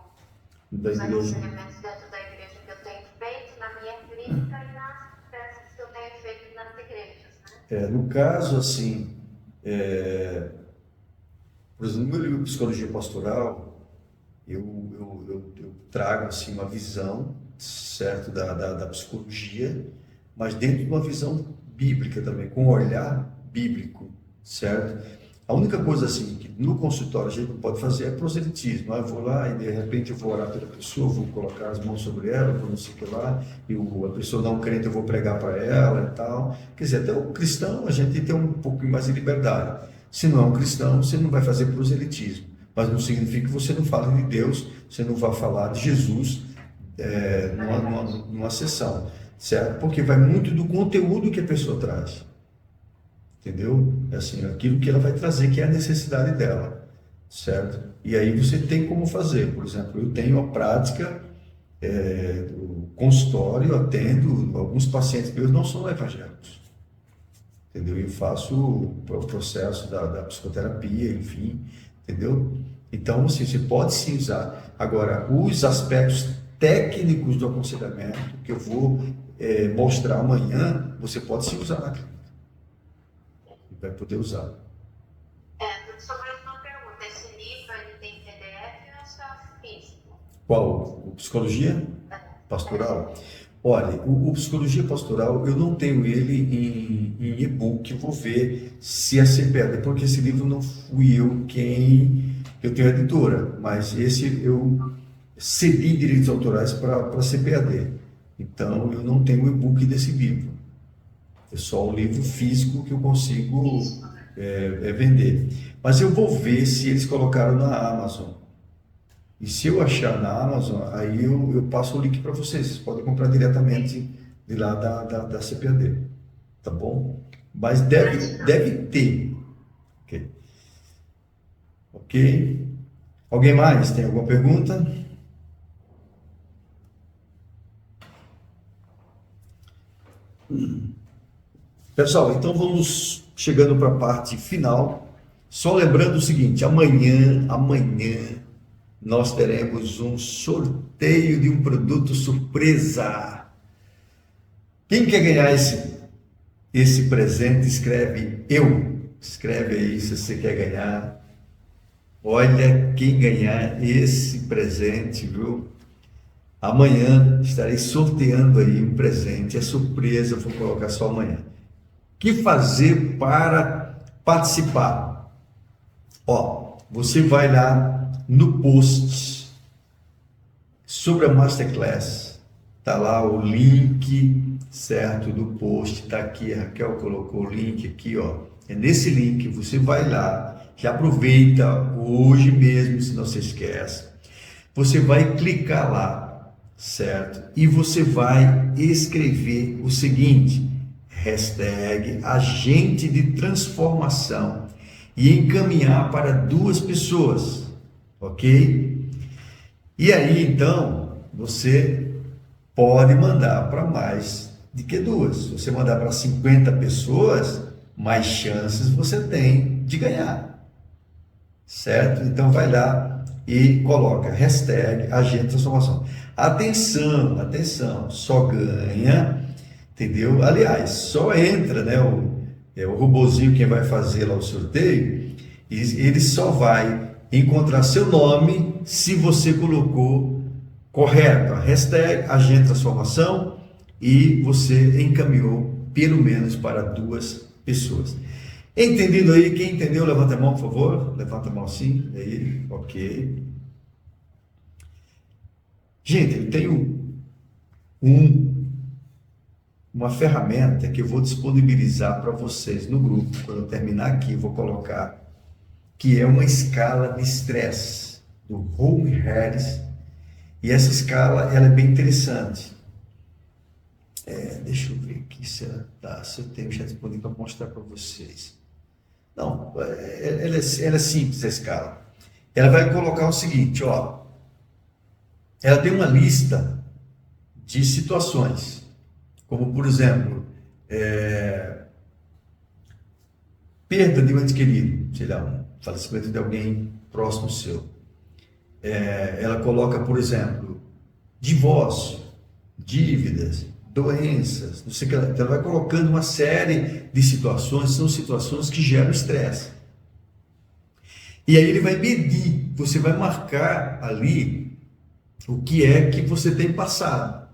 dos aconselhamentos dentro da igreja que eu tenho feito na minha clínica e nas peças que eu tenho feito nas igrejas, né? No caso, assim, por exemplo, no meu livro Psicologia Pastoral, eu trago assim, uma visão, certo, da psicologia, mas dentro de uma visão bíblica também, com um olhar bíblico, certo? A única coisa assim que no consultório a gente não pode fazer é proselitismo. Eu vou lá e de repente eu vou orar pela pessoa, vou colocar as mãos sobre ela, vou não sei o que lá, e a pessoa não crente eu vou pregar para ela e tal. Quer dizer, até o cristão a gente tem um pouco mais de liberdade. Se não é um cristão, você não vai fazer proselitismo. Mas não significa que você não fale de Deus, você não vai falar de Jesus numa sessão, certo? Porque vai muito do conteúdo que a pessoa traz. Entendeu? Assim, aquilo que ela vai trazer, que é a necessidade dela, certo? E aí você tem como fazer. Por exemplo, eu tenho a prática do consultório, atendo, alguns pacientes meus não são evangélicos, entendeu? Eu faço o processo da psicoterapia, enfim, entendeu? Então, assim, você pode sim usar. Agora, os aspectos técnicos do aconselhamento, que eu vou mostrar amanhã, você pode sim usar na clínica. Vai poder usar. Sobre uma pergunta, esse livro ele tem PDF ou só físico? Qual? O Psicologia Pastoral? Olha, o Psicologia Pastoral, eu não tenho ele em e-book, eu vou ver se a CPAD, porque esse livro não fui eu eu tenho a editora, mas esse eu cedi direitos autorais para a CPAD, então eu não tenho o e-book desse livro. É só o livro físico que eu consigo vender. Mas eu vou ver se eles colocaram na Amazon. E se eu achar na Amazon, aí eu passo o link para vocês. Vocês podem comprar diretamente de lá da CPAD. Tá bom? Mas deve ter. Ok. Ok? Alguém mais? Tem alguma pergunta? Pessoal, então vamos chegando para a parte final. Só lembrando o seguinte, amanhã nós teremos um sorteio de um produto surpresa. Quem quer ganhar esse presente, escreve eu. Escreve aí se você quer ganhar. Olha quem ganhar esse presente, viu? Amanhã estarei sorteando aí um presente, é surpresa, vou colocar só amanhã. O que fazer para participar? Ó, você vai lá no post sobre a Masterclass, tá lá o link, certo, do post, tá aqui, a Raquel colocou o link aqui, ó, é nesse link, você vai lá, já aproveita hoje mesmo, se não se esquece, você vai clicar lá, certo, e você vai escrever o seguinte, hashtag agente de transformação e encaminhar para 2 pessoas, ok? E aí então você pode mandar para mais de que 2. Se você mandar para 50 pessoas, mais chances você tem de ganhar, certo? Então vai lá e coloca hashtag agente de transformação. Atenção, atenção, só ganha, entendeu? Aliás, só entra, né, o robozinho que vai fazer lá o sorteio, ele só vai encontrar seu nome se você colocou correto a hashtag agente de transformação e você encaminhou pelo menos para 2 pessoas. Entendido aí? Quem entendeu, levanta a mão, por favor. Levanta a mão sim. Aí, ok. Gente, eu tenho uma ferramenta que eu vou disponibilizar para vocês no grupo. Quando eu terminar aqui, eu vou colocar, que é uma escala de estresse do Home Harris. E essa escala, ela é bem interessante. Deixa eu ver aqui se eu tenho já disponível para mostrar para vocês. Não, ela é simples, a escala. Ela vai colocar o seguinte, ó. Ela tem uma lista de situações, como por exemplo, perda de um ente querido, sei lá, um falecimento de alguém próximo seu. Ela coloca, por exemplo, divórcio, dívidas, doenças, não sei o que. Ela vai colocando uma série de situações, são situações que geram estresse. E aí ele vai medir, você vai marcar ali o que é que você tem passado.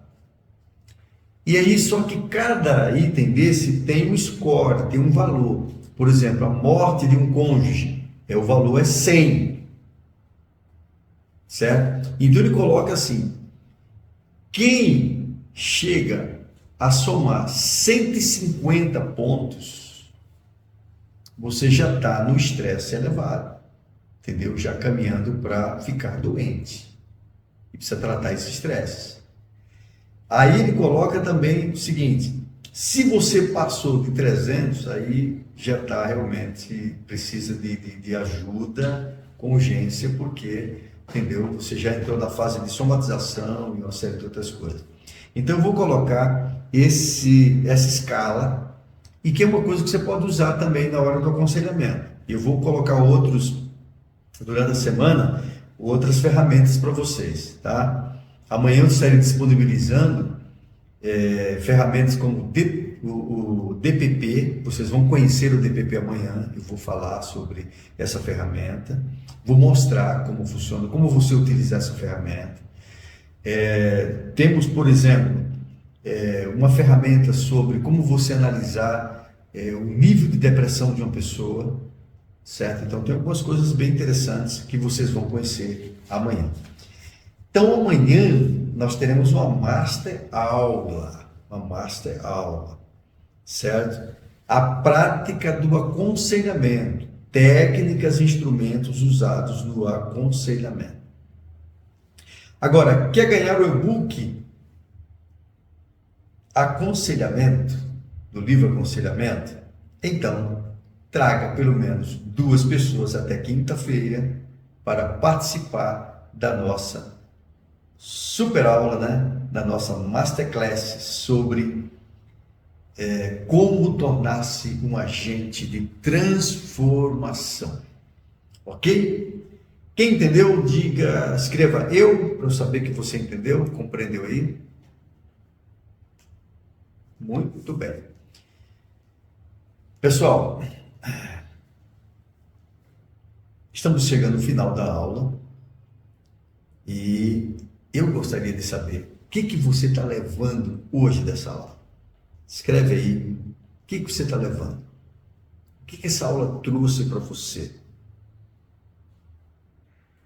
E aí, só que cada item desse tem um score, tem um valor. Por exemplo, a morte de um cônjuge, o valor é 100. Certo? Então ele coloca assim, quem chega a somar 150 pontos, você já está no estresse elevado, entendeu? Já caminhando para ficar doente. E precisa tratar esses estresses. Aí ele coloca também o seguinte, se você passou de 300, aí já está realmente, precisa de ajuda com urgência, porque, entendeu? Você já entrou na fase de somatização e uma série de outras coisas. Então eu vou colocar essa escala, e que é uma coisa que você pode usar também na hora do aconselhamento. Eu vou colocar durante a semana, outras ferramentas para vocês, tá? Amanhã eu estarei disponibilizando ferramentas como o DPP, vocês vão conhecer o DPP amanhã, eu vou falar sobre essa ferramenta, vou mostrar como funciona, como você utilizar essa ferramenta. Temos, por exemplo, uma ferramenta sobre como você analisar o nível de depressão de uma pessoa, certo? Então tem algumas coisas bem interessantes que vocês vão conhecer amanhã. Então amanhã nós teremos uma master aula, certo? A prática do aconselhamento, técnicas e instrumentos usados no aconselhamento. Agora, quer ganhar o e-book Aconselhamento, do livro Aconselhamento? Então, traga pelo menos 2 pessoas até quinta-feira para participar da nossa super aula, né? Da nossa masterclass sobre como tornar-se um agente de transformação. Ok? Quem entendeu, diga, escreva eu, para eu saber que você entendeu, compreendeu aí. Muito bem. Pessoal, estamos chegando no final da aula e eu gostaria de saber o que você está levando hoje dessa aula. Escreve aí o que você está levando. O que essa aula trouxe para você?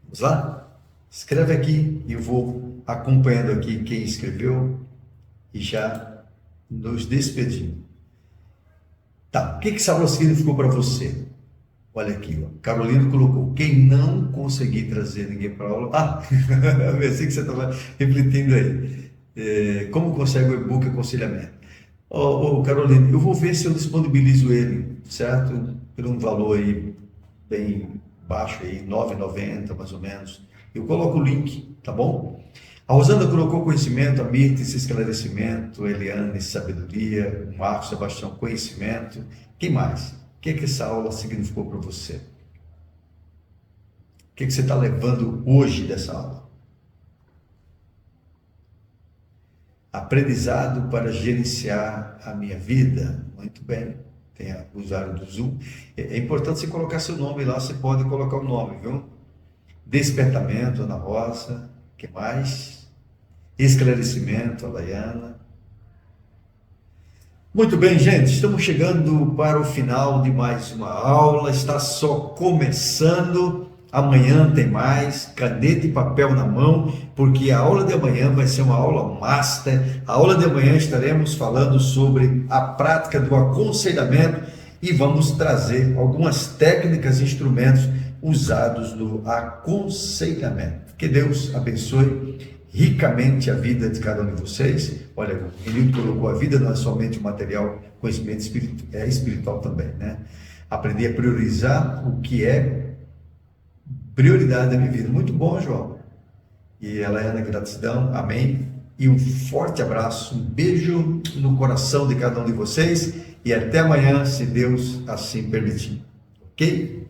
Vamos lá? Escreve aqui e eu vou acompanhando aqui quem escreveu e já nos despedindo. Tá, o que essa aula significou para você? Olha aqui, ó. Carolina colocou: quem não conseguir trazer ninguém para a aula. Ah, eu pensei que você estava refletindo aí. Como consegue o e-book aconselhamento? Carolina, eu vou ver se eu disponibilizo ele, certo? Por um valor aí bem baixo, aí, R$ 9,90 mais ou menos. Eu coloco o link, tá bom? A Rosana colocou conhecimento, a Mirtes, esclarecimento, a Eliane, sabedoria, o Marcos Sebastião, conhecimento. Quem mais? O que essa aula significou para você? O que você está levando hoje dessa aula? Aprendizado para gerenciar a minha vida. Muito bem. Tem o usuário do Zoom. É importante você colocar seu nome lá, você pode colocar o nome, viu? Despertamento, Ana Rosa. O que mais? Esclarecimento, a Laiana. Muito bem, gente, estamos chegando para o final de mais uma aula, está só começando. Amanhã tem mais, caneta e papel na mão, porque a aula de amanhã vai ser uma aula master. A aula de amanhã estaremos falando sobre a prática do aconselhamento e vamos trazer algumas técnicas e instrumentos usados no aconselhamento. Que Deus abençoe ricamente a vida de cada um de vocês. Olha, o Enildo colocou: a vida não é somente material, conhecimento espiritual também, né? Aprender a priorizar o que é prioridade da minha vida. Muito bom, João. E ela é na gratidão, amém. E um forte abraço, um beijo no coração de cada um de vocês e até amanhã, se Deus assim permitir. Ok?